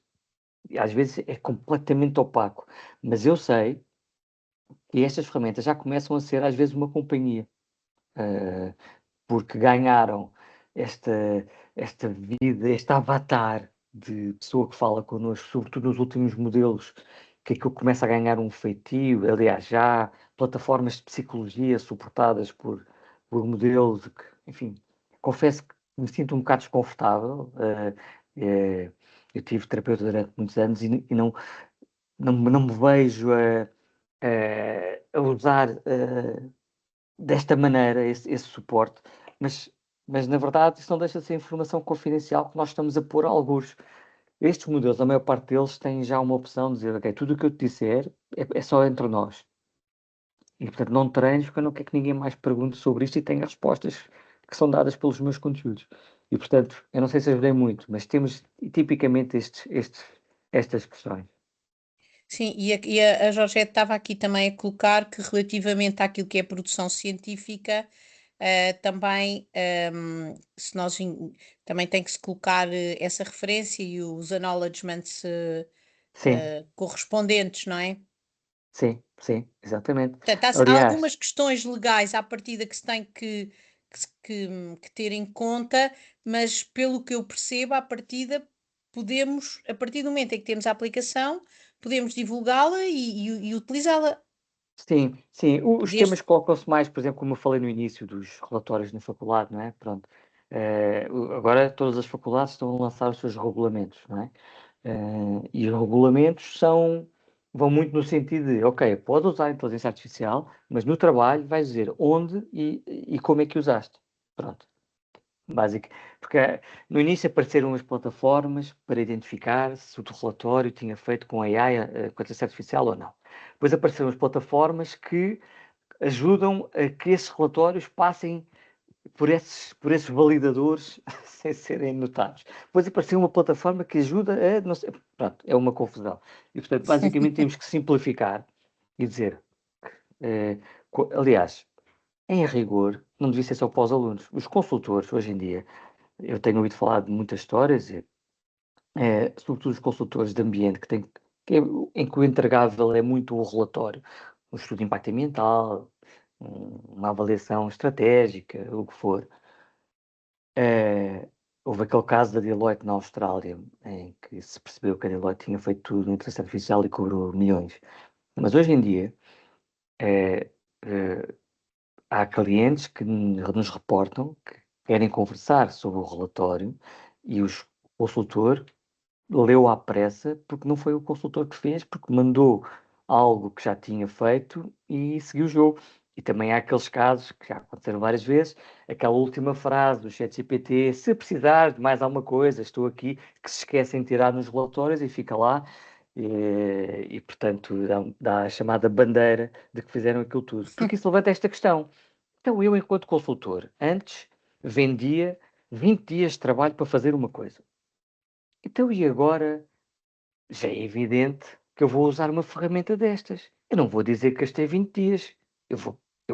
às vezes é completamente opaco, mas eu sei que estas ferramentas já começam a ser às vezes uma companhia, porque ganharam esta vida, este avatar de pessoa que fala connosco, sobretudo nos últimos modelos, que aquilo começa a ganhar um feitio. Aliás, já há plataformas de psicologia suportadas por modelos que, enfim, confesso que me sinto um bocado desconfortável. Eu tive terapeuta durante muitos anos e não me vejo a usar desta maneira esse suporte, mas na verdade isso não deixa de ser informação confidencial que nós estamos a pôr a algures. Estes modelos, a maior parte deles, têm já uma opção de dizer, ok, tudo o que eu te disser é só entre nós. E, portanto, não treines, porque eu não quero que ninguém mais pergunte sobre isto e tenha respostas que são dadas pelos meus conteúdos. E, portanto, eu não sei se ajudei muito, mas temos tipicamente estas questões. Sim, e a Georgette estava aqui também a colocar que relativamente àquilo que é produção científica, também, se nós também tem que se colocar essa referência e os acknowledgements Sim, correspondentes, não é? sim, exatamente. Portanto, há Aliás, algumas questões legais à partida que se tem que ter em conta, mas pelo que eu percebo, à partida podemos, a partir do momento em que temos a aplicação, podemos divulgá-la e utilizá-la. sim, os Desde... temas colocam-se mais, por exemplo, como eu falei no início dos relatórios na faculdade, não é? Pronto. Agora todas as faculdades estão a lançar os seus regulamentos, não é? E os regulamentos vão muito no sentido de, ok, pode usar a inteligência artificial, mas no trabalho vais dizer onde e como é que usaste. Pronto. Básico. Porque no início apareceram as plataformas para identificar se o teu relatório tinha feito com AI, com a inteligência artificial ou não. Depois apareceram as plataformas que ajudam a que esses relatórios passem por esses validadores sem serem notados. Depois apareceu uma plataforma que ajuda a... Não sei, pronto, é uma confusão. E, portanto, basicamente temos que simplificar e dizer... aliás, em rigor, não devia ser só para os alunos. Os consultores, hoje em dia, eu tenho ouvido falar de muitas histórias, sobretudo os consultores de ambiente, em que o entregável é muito o relatório, um estudo de impacto ambiental, uma avaliação estratégica, o que for. Houve aquele caso da Deloitte na Austrália, em que se percebeu que a Deloitte tinha feito tudo na inteligência artificial e cobrou milhões. Mas hoje em dia, eh, eh, há clientes que nos reportam que querem conversar sobre o relatório e o consultor leu à pressa porque não foi o consultor que fez, porque mandou algo que já tinha feito e seguiu o jogo. E também há aqueles casos que já aconteceram várias vezes, aquela última frase do ChatGPT, se precisar de mais alguma coisa, estou aqui, que se esquecem de tirar nos relatórios e fica lá. Portanto, dá a chamada bandeira de que fizeram aquilo tudo. Porque isso levanta esta questão. Então, eu, enquanto consultor, antes vendia 20 dias de trabalho para fazer uma coisa. Então, e agora já é evidente que eu vou usar uma ferramenta destas. Eu não vou dizer que gastei 20 dias. Eu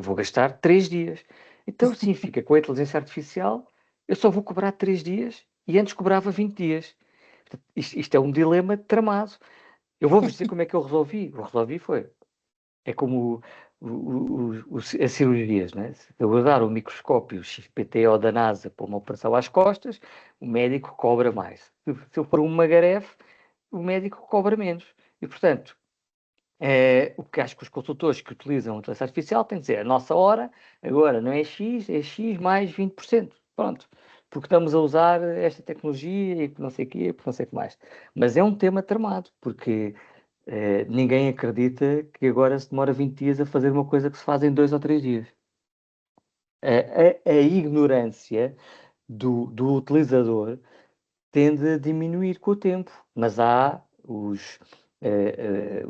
vou gastar 3 dias. Então, significa que com a inteligência artificial eu só vou cobrar 3 dias e antes cobrava 20 dias. Portanto, isto é um dilema tramado. Eu vou-vos dizer como é que eu resolvi. O que resolvi foi. É como as cirurgias, né? Se eu usar o microscópio XPTO da NASA para uma operação às costas, o médico cobra mais. Se eu for um magarefe, o médico cobra menos. E, portanto, o que acho que os consultores que utilizam a inteligência artificial têm de dizer, a nossa hora agora não é X mais 20%. Pronto. Porque estamos a usar esta tecnologia e não sei o quê, não sei o que mais. Mas é um tema tramado, porque ninguém acredita que agora se demora 20 dias a fazer uma coisa que se faz em 2 ou 3 dias. A ignorância do utilizador tende a diminuir com o tempo, mas há os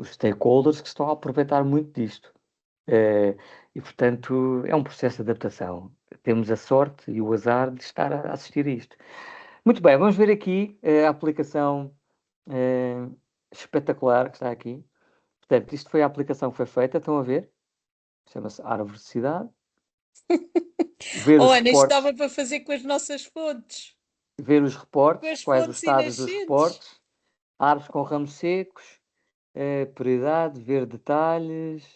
stakeholders que estão a aproveitar muito disto. E, portanto, é um processo de adaptação. Temos a sorte e o azar de estar a assistir a isto. Muito bem, vamos ver aqui a aplicação espetacular que está aqui. Portanto, isto foi a aplicação que foi feita, estão a ver? Chama-se Árvore de Cidade. Ver Oh, os Ana, isto reportes, dava para fazer com as nossas fontes, ver os com reportes, as quais os fontes e estados dos nascentes. reportes, árvores com ramos secos, prioridade, ver detalhes.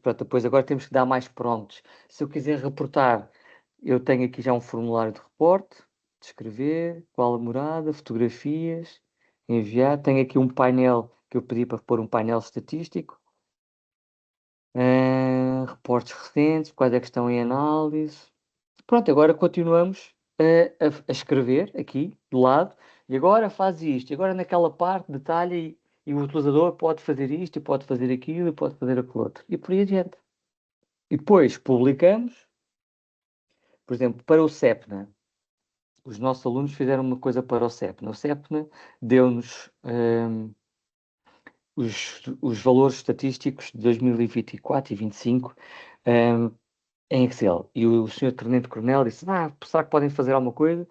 Pronto, depois agora temos que dar mais prompts. Se eu quiser reportar, eu tenho aqui já um formulário de reporte, descrever, qual a morada, fotografias, enviar. Tenho aqui um painel que eu pedi para pôr um painel estatístico. Reportes recentes, quais é que estão em análise. Pronto, agora continuamos a escrever aqui do lado, e agora faz isto, e agora naquela parte detalha e o utilizador pode fazer isto, e pode fazer aquilo, e pode fazer aquilo outro, e por aí adiante. E depois publicamos, por exemplo, para o CEPNA. Os nossos alunos fizeram uma coisa para o CEPNA. O CEPNA deu-nos os valores estatísticos de 2024 e 2025 em Excel. E o Sr. Tenente Coronel disse, será que podem fazer alguma coisa?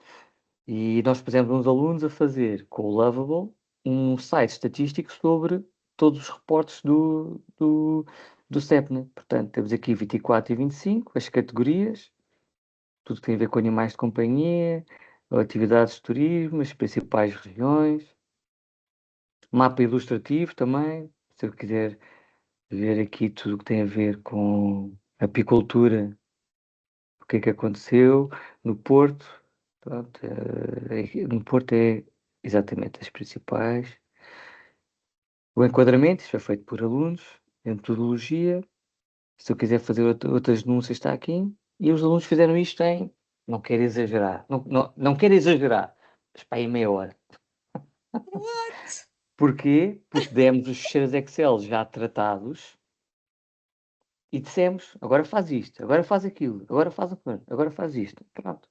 E nós pusemos uns alunos a fazer com o Lovable um site estatístico sobre todos os reportes do CEPNA. Portanto, temos aqui 24 e 25, as categorias, tudo que tem a ver com animais de companhia, atividades de turismo, as principais regiões, mapa ilustrativo também, se eu quiser ver aqui tudo o que tem a ver com apicultura, o que é que aconteceu no Porto. Pronto, no Porto é exatamente as principais. O enquadramento, isto foi feito por alunos, a metodologia. Se eu quiser fazer outras denúncias, está aqui. E os alunos fizeram isto em, não quero exagerar, não quero exagerar, mas para aí meia hora. What? Porquê? Porque demos os ficheiros Excel já tratados e dissemos, agora faz isto, agora faz aquilo, agora faz aquilo, agora faz isto. Pronto.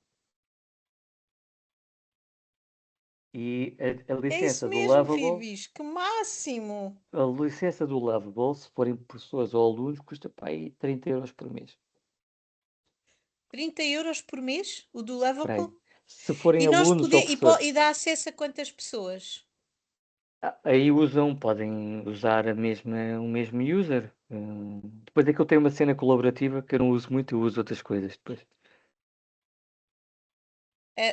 E a É isso licença do mesmo, Lovable, Fibis, que máximo! a licença do Lovable, se forem professores ou alunos, custa para aí 30 euros por mês. 30 euros por mês, o do Por aí. Lovable? Se forem E nós alunos ou e professores, dá acesso a quantas pessoas? aí podem usar o mesmo user. Depois é que eu tenho uma cena colaborativa que eu não uso muito, eu uso outras coisas depois.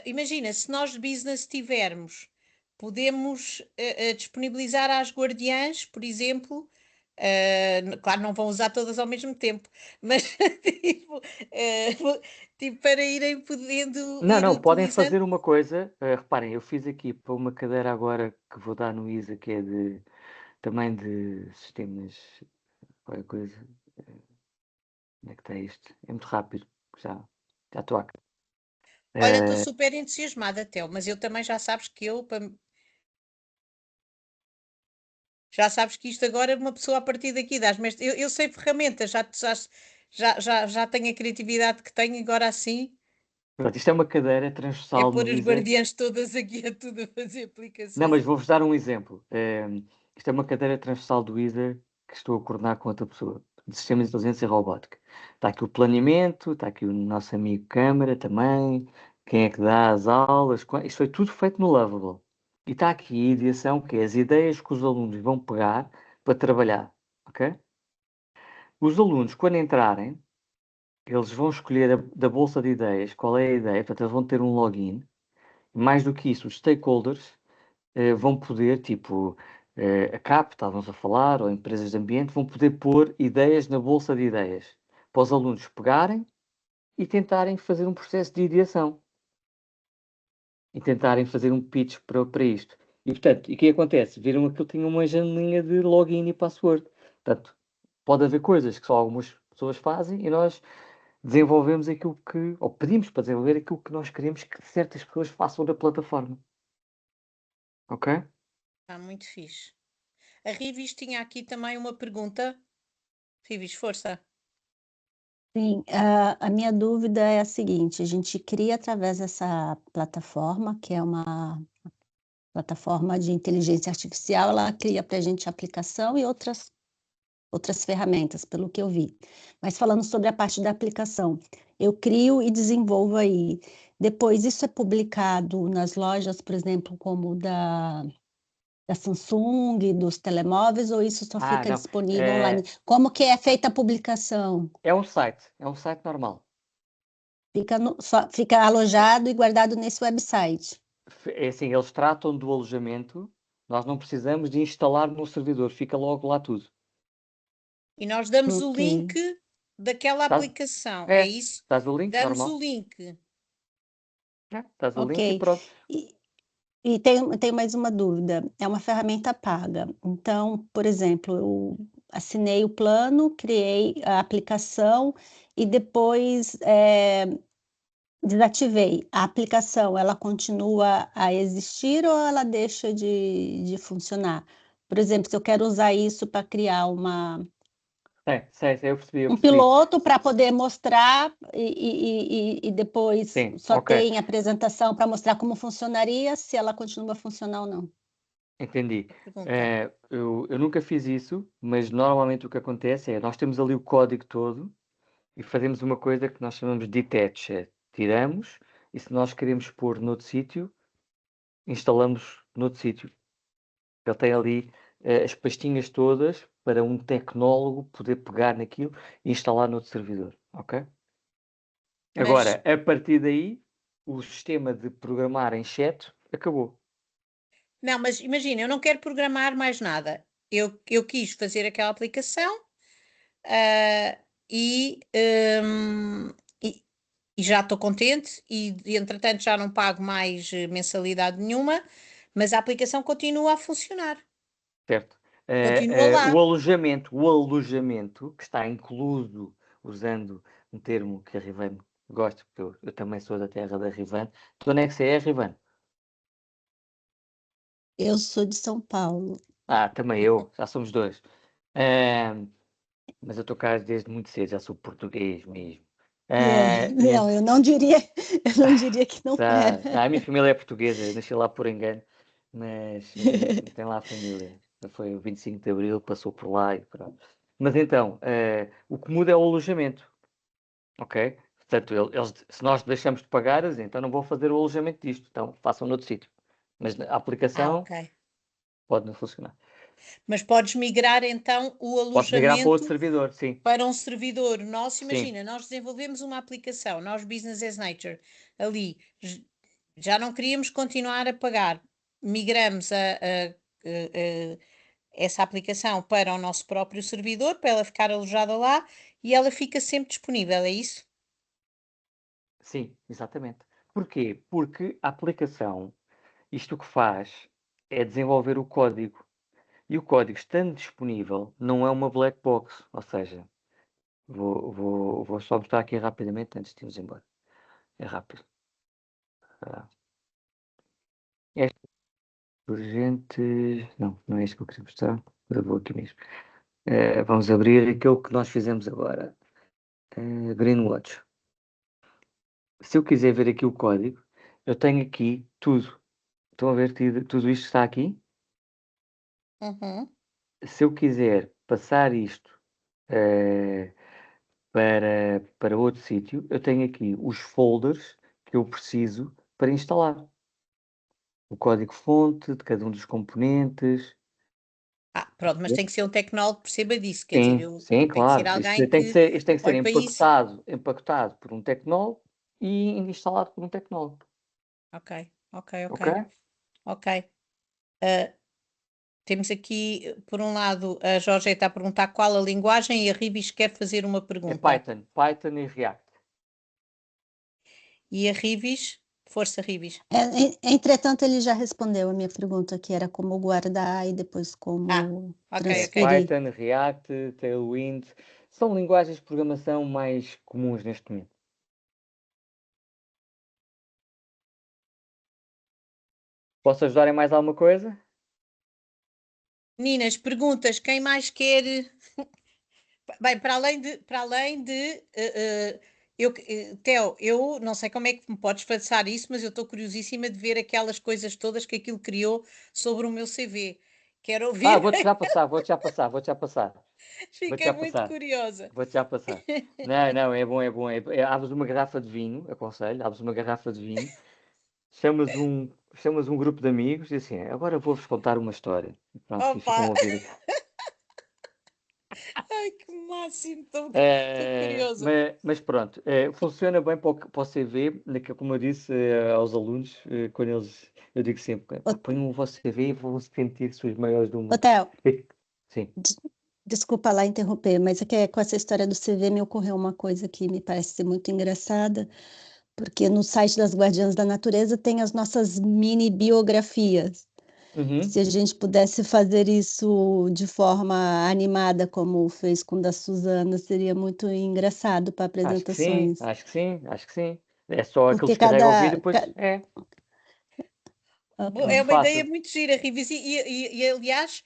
Imagina, se nós de business tivermos, podemos disponibilizar às guardiãs, por exemplo, claro, não vão usar todas ao mesmo tempo, mas tipo, tipo, para irem podendo Não, ir não, podem utilizando. fazer uma coisa. Reparem, eu fiz aqui para uma cadeira agora que vou dar no ISA, que é também de sistemas, qualquer coisa. Onde é que está isto? É muito rápido, já estou a. Olha, estou super entusiasmada, Theo, mas eu também já sabes que já sabes que isto agora uma pessoa a partir daqui eu sei ferramentas, já tenho a criatividade que tenho, agora assim Pronto, isto é uma cadeira é transversal pôr no as ISA. guardiãs todas aqui a tudo a fazer Não, aplicações. mas vou-vos dar um exemplo. Isto é uma cadeira transversal do ISA que estou a coordenar com outra pessoa, de Sistemas de Inteligência e Robótica. Está aqui o planeamento, está aqui o nosso amigo Câmara também, quem é que dá as aulas, isto foi tudo feito no Lovable. E está aqui a ideação, que é as ideias que os alunos vão pegar para trabalhar, ok? Os alunos, quando entrarem, eles vão escolher da bolsa de ideias qual é a ideia, portanto, eles vão ter um login. Mais do que isso, os stakeholders vão poder, tipo a CAP, estávamos a falar, ou empresas de ambiente, vão poder pôr ideias na bolsa de ideias para os alunos pegarem e tentarem fazer um processo de ideação e tentarem fazer um pitch para isto. E, portanto, e o que acontece? Viram aquilo tinha uma janelinha de login e password. Portanto, pode haver coisas que só algumas pessoas fazem e nós desenvolvemos aquilo que, ou pedimos para desenvolver aquilo que nós queremos que certas pessoas façam da plataforma. Ok? Está muito fixe. A Rivis tinha aqui também uma pergunta. Rivis, força. Sim, a minha dúvida é a seguinte: a gente cria através dessa plataforma, que é uma plataforma de inteligência artificial, ela cria para a gente a aplicação e outras ferramentas, pelo que eu vi. Mas falando sobre a parte da aplicação, eu crio e desenvolvo aí. Depois, isso é publicado nas lojas, por exemplo, como da da Samsung, dos telemóveis, ou isso só fica Não. disponível online? Como que é feita a publicação? É um site normal. Fica alojado e guardado nesse website. É assim, eles tratam do alojamento, nós não precisamos de instalar no servidor, fica logo lá tudo. E nós damos o Ok. link daquela Estás- aplicação, É, é isso? estás o link Damos normal. o link. Estás o link e Ok. pronto. E tenho mais uma dúvida. É uma ferramenta paga. Então, por exemplo, eu assinei o plano, criei a aplicação e depois desativei. A aplicação, ela continua a existir ou ela deixa de funcionar? Por exemplo, se eu quero usar isso para criar Sei, eu percebi. um piloto para poder mostrar e depois Sim, só ok. tem apresentação para mostrar como funcionaria, se ela continua a funcionar ou não. Entendi. Pergunta. Eu nunca fiz isso, mas normalmente o que acontece é, nós temos ali o código todo e fazemos uma coisa que nós chamamos de detach. Tiramos e se nós queremos pôr noutro sítio, instalamos noutro sítio. Ele tem ali as pastinhas todas para um tecnólogo poder pegar naquilo e instalar noutro servidor, ok? Mas- Agora, a partir daí, o sistema de programar em chat acabou. Não, mas imagina, eu não quero programar mais nada. Eu quis fazer aquela aplicação ah, e, hum, e, e já estou contente e entretanto já não pago mais mensalidade nenhuma, mas a aplicação continua a funcionar. Certo? Continua lá. O alojamento que está incluso, usando um termo que a Rivan gosta, porque eu também sou da terra da Rivan. De onde é que você é, Rivan? Eu sou de São Paulo. Também eu, já somos dois. Mas eu estou cá desde muito cedo, já sou português mesmo. Não, eu não diria que não era. A minha família é portuguesa, eu nasci lá por engano, mas tem lá a família. Foi o 25 de Abril, passou por lá e pronto. Mas então, o que muda é o alojamento, ok? Portanto, se nós deixamos de pagar, eles, então não vou fazer o alojamento disto, então façam noutro sítio. Mas a aplicação Ok. pode não funcionar. Mas podes migrar então o Pode migrar para outro alojamento servidor, sim. para um servidor nosso. Sim. Imagina, nós desenvolvemos uma aplicação, nós Business as Nature, ali já não queríamos continuar a pagar, migramos essa aplicação para o nosso próprio servidor, para ela ficar alojada lá e ela fica sempre disponível, é isso? Sim, exatamente. Porquê? Porque a aplicação, isto o que faz é desenvolver o código. E o código, estando disponível, não é uma black box. Ou seja, vou só mostrar aqui rapidamente antes de irmos embora. É rápido. Este urgente. Não é isto que eu queria mostrar. Eu vou aqui mesmo. Vamos abrir aquilo que nós fizemos agora. Greenwatch. Se eu quiser ver aqui o código, eu tenho aqui tudo. Estão a ver tudo isto que está aqui? Uhum. Se eu quiser passar isto para outro sítio, eu tenho aqui os folders que eu preciso para instalar. O código-fonte de cada um dos componentes. Pronto, mas tem que ser um tecnólogo que perceba disso, quer dizer, Sim, tem que ser claro. alguém Isto tem que ser, isto tem que ser olhe para isso. empacotado por um tecnólogo e instalado por um tecnólogo. Ok. Ok? Temos aqui, por um lado, a Georgette a perguntar qual a linguagem e a Ribis quer fazer uma É pergunta. Python e React. E a Ribis, força Ribis. Entretanto, ele já respondeu a minha pergunta, que era como guardar e depois como transferir. Python, React, Tailwind, são linguagens de programação mais comuns neste momento. Posso ajudar em mais alguma coisa? Meninas, perguntas, quem mais quer? Bem, para além de Theo, eu não sei como é que me podes passar isso, mas eu estou curiosíssima de ver aquelas coisas todas que aquilo criou sobre o meu CV. Quero ouvir. Vou-te já passar. Fiquei muito curiosa. Vou-te já passar. Não, é bom. Abres uma garrafa de vinho, aconselho, abres uma garrafa de vinho, chamas um grupo de amigos e assim, agora vou-vos contar uma história. E pronto, e ficam a Opa! ouvir. Ai, que máximo! Estou curiosa. Mas pronto, funciona bem para o CV, como eu disse aos alunos, quando eu digo sempre, Ô, ponham o vosso CV e vão se sentir-se os maiores do ô, mundo. Theo, Sim. desculpa lá interromper, mas é que com essa história do CV me ocorreu uma coisa que me parece ser muito engraçada, porque no site das Guardiãs da Natureza tem as nossas mini biografias. Uhum. Se a gente pudesse fazer isso de forma animada, como fez com o da Suzana, seria muito engraçado para Acho que sim, apresentações. acho que sim, acho que sim. É só aquilo Porque descarrega o vídeo, cada. depois Ok. é É muito uma ideia fácil. muito gira, Rivis, aliás,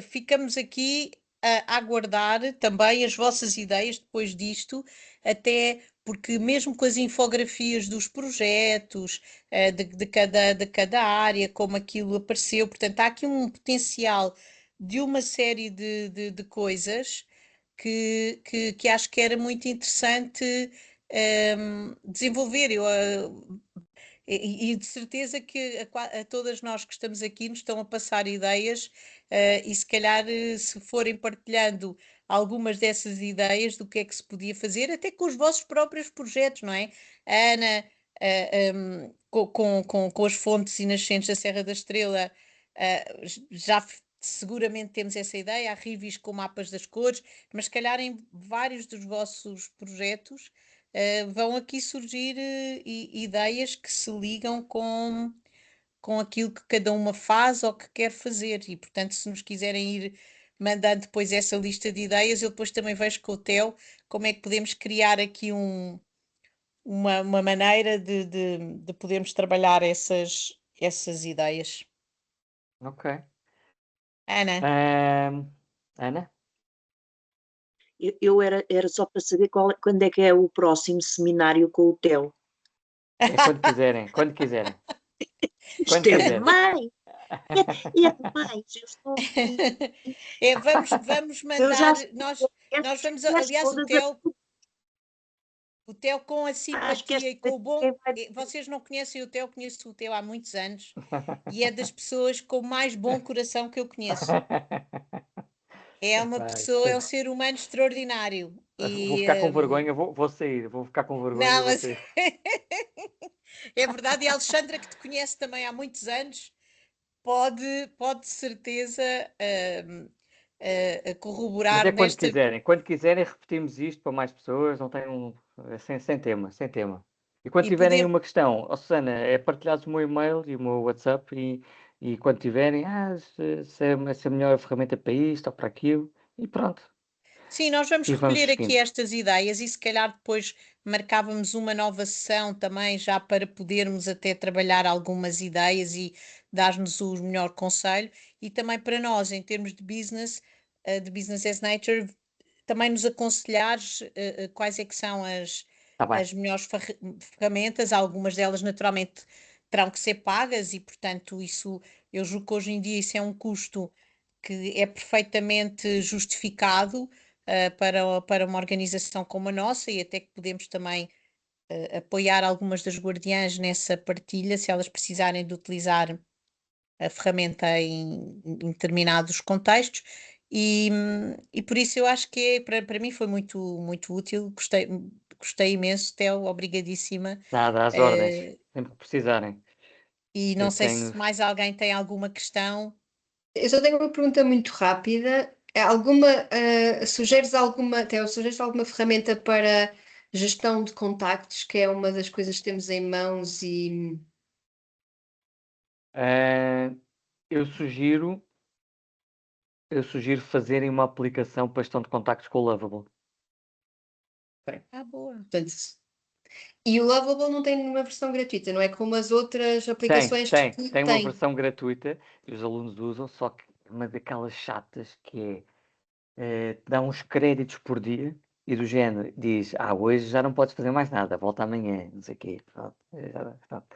ficamos aqui a aguardar também as vossas ideias depois disto, até porque mesmo com as infografias dos projetos, de cada área, como aquilo apareceu, portanto, há aqui um potencial de uma série de coisas que acho que era muito interessante desenvolver. E de certeza que a todas nós que estamos aqui nos estão a passar ideias, e se calhar, se forem partilhando algumas dessas ideias do que é que se podia fazer, até com os vossos próprios projetos, não é? A Ana, com as fontes e nascentes da Serra da Estrela, já seguramente temos essa ideia, a Rivis com mapas das cores, mas se calhar em vários dos vossos projetos vão aqui surgir ideias que se ligam com aquilo que cada uma faz ou que quer fazer. E, portanto, se nos quiserem ir mandando depois essa lista de ideias, eu depois também vejo com o Theo como é que podemos criar aqui uma maneira de podermos trabalhar essas ideias. Ok. Ana, Ana? Eu era só para saber quando é que é o próximo seminário com o Theo. É quando quiserem, quando quiserem. Quando Isto é quiserem. demais! É demais! Eu estou aqui. vamos Eu já mandar, sei, nós vamos, essas aliás, todas o Theo com a acho que simpatia e com o bom. quem vai Vocês não conhecem o Theo, conheço o Theo há muitos anos e é das pessoas com mais bom coração que eu conheço. É uma Epá, pessoa, é um ser humano extraordinário. vou E ficar com vergonha, vou sair, vou ficar com vergonha e não, vou mas sair. é verdade. E a Alexandra, que te conhece também há muitos anos, pode de certeza Mas corroborar é nesta. quando quiserem repetimos isto para mais pessoas, não tem sem tema, sem tema. E quando E tiverem poder. uma questão, ó Susana, é partilhares o meu e-mail e o meu WhatsApp e quando tiverem, se é a melhor ferramenta para isto ou para aquilo, e pronto. Sim, nós vamos E vamos recolher aqui seguindo. estas ideias e se calhar depois marcávamos uma nova sessão também já para podermos até trabalhar algumas ideias e dar-nos o melhor conselho e também para nós, em termos de business as nature, também nos aconselhares quais é que são Está bem. as melhores ferramentas, algumas delas naturalmente terão que ser pagas e portanto isso, eu julgo que hoje em dia isso é um custo que é perfeitamente justificado para uma organização como a nossa e até que podemos também apoiar algumas das guardiãs nessa partilha, se elas precisarem de utilizar a ferramenta em determinados contextos. E por isso eu acho que para mim foi muito, muito útil, gostei imenso, Theo, obrigadíssima. Nada, às ordens, Eh, sempre que precisarem. e não Eu sei tenho. se mais alguém tem alguma questão. Eu só tenho uma pergunta muito rápida. Sugeres alguma ferramenta para gestão de contactos, que é uma das coisas que temos em mãos e eh, eu sugiro, eu sugiro fazerem uma aplicação para gestão de contactos com o Lovable. Boa. portanto, e o Lovable não tem nenhuma versão gratuita, não é como as outras Tem, aplicações tem, que tem uma têm. versão gratuita e os alunos usam, só que uma daquelas chatas que dá uns créditos por dia e do género diz, hoje já não podes fazer mais nada, volta amanhã, não sei o quê. Pronto, pronto.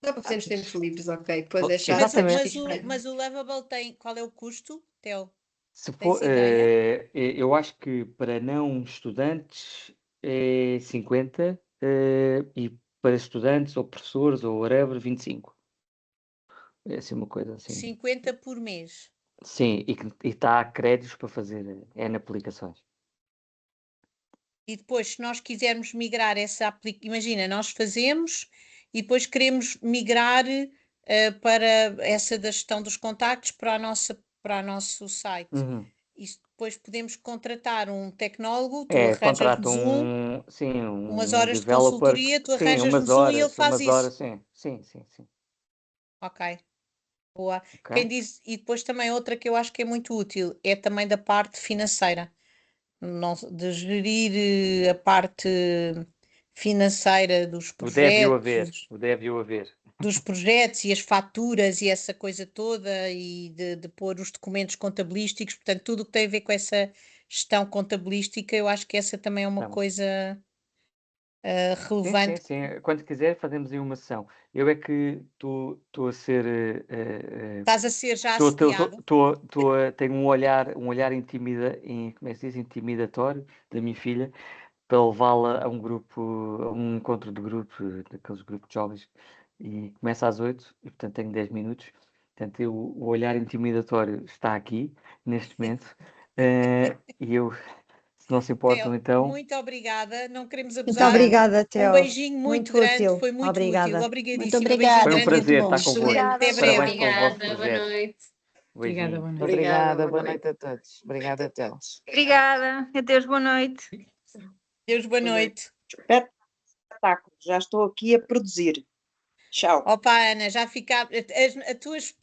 Dá para fazer nos tempos livres, ok. Pois é chato, Mas, temos Exatamente. que mas, o, esperar. mas o Lovable tem. Qual é o custo, Theo? Se Tens for, ideia? eu acho que para não estudantes é 50 e para estudantes ou professores ou whatever, 25. É assim uma coisa assim. 50 por mês. Sim, e está a créditos para fazer N aplicações. E depois, se nós quisermos migrar essa aplicação, imagina, nós fazemos e depois queremos migrar para essa da gestão dos contactos para o nosso site. Uhum. E depois podemos contratar um tecnólogo, tu É, arranjas-nos contratam sim, umas um horas de developer, consultoria, tu sim, arranjas-nos e ele faz umas horas, isso. sim. Ok, boa. Ok? Quem diz, e depois também outra que eu acho que é muito útil é também da parte financeira. De gerir a parte financeira dos O deve-o haver, projetos, o deve-o haver. dos projetos e as faturas e essa coisa toda e de pôr os documentos contabilísticos, portanto, tudo o que tem a ver com essa gestão contabilística, eu acho que essa também é uma Tá bom. coisa Sim. relevante. Quando quiser, fazemos aí uma sessão. Eu é que estou a ser. Estás a ser já assediado? Tenho um olhar como é que se diz? Intimidatório da minha filha para levá-la a um grupo, a um encontro de grupo, daqueles grupos de jovens, e começa às 8 e portanto tenho 10 minutos. Portanto, o olhar intimidatório está aqui, neste momento, e eu, se não se importam, Theo, então, muito obrigada, não queremos Muito abusar. obrigada, Um Theo. beijinho muito grande, útil. foi muito útil. Obrigada. Muito Obrigadíssima. Beijinho obrigada. foi um grande. prazer Muito bom. estar convosco. Obrigada, Até muito breve. Parabéns pelo vosso obrigada. Boa projeto. noite. Beijinho. Obrigada, Obrigada, boa boa noite a todos. Obrigada, Theo. Obrigada. Adeus, boa noite. Deus, boa noite. Espetáculo, já estou aqui a produzir. Tchau. Opa, Ana, já fica. As tuas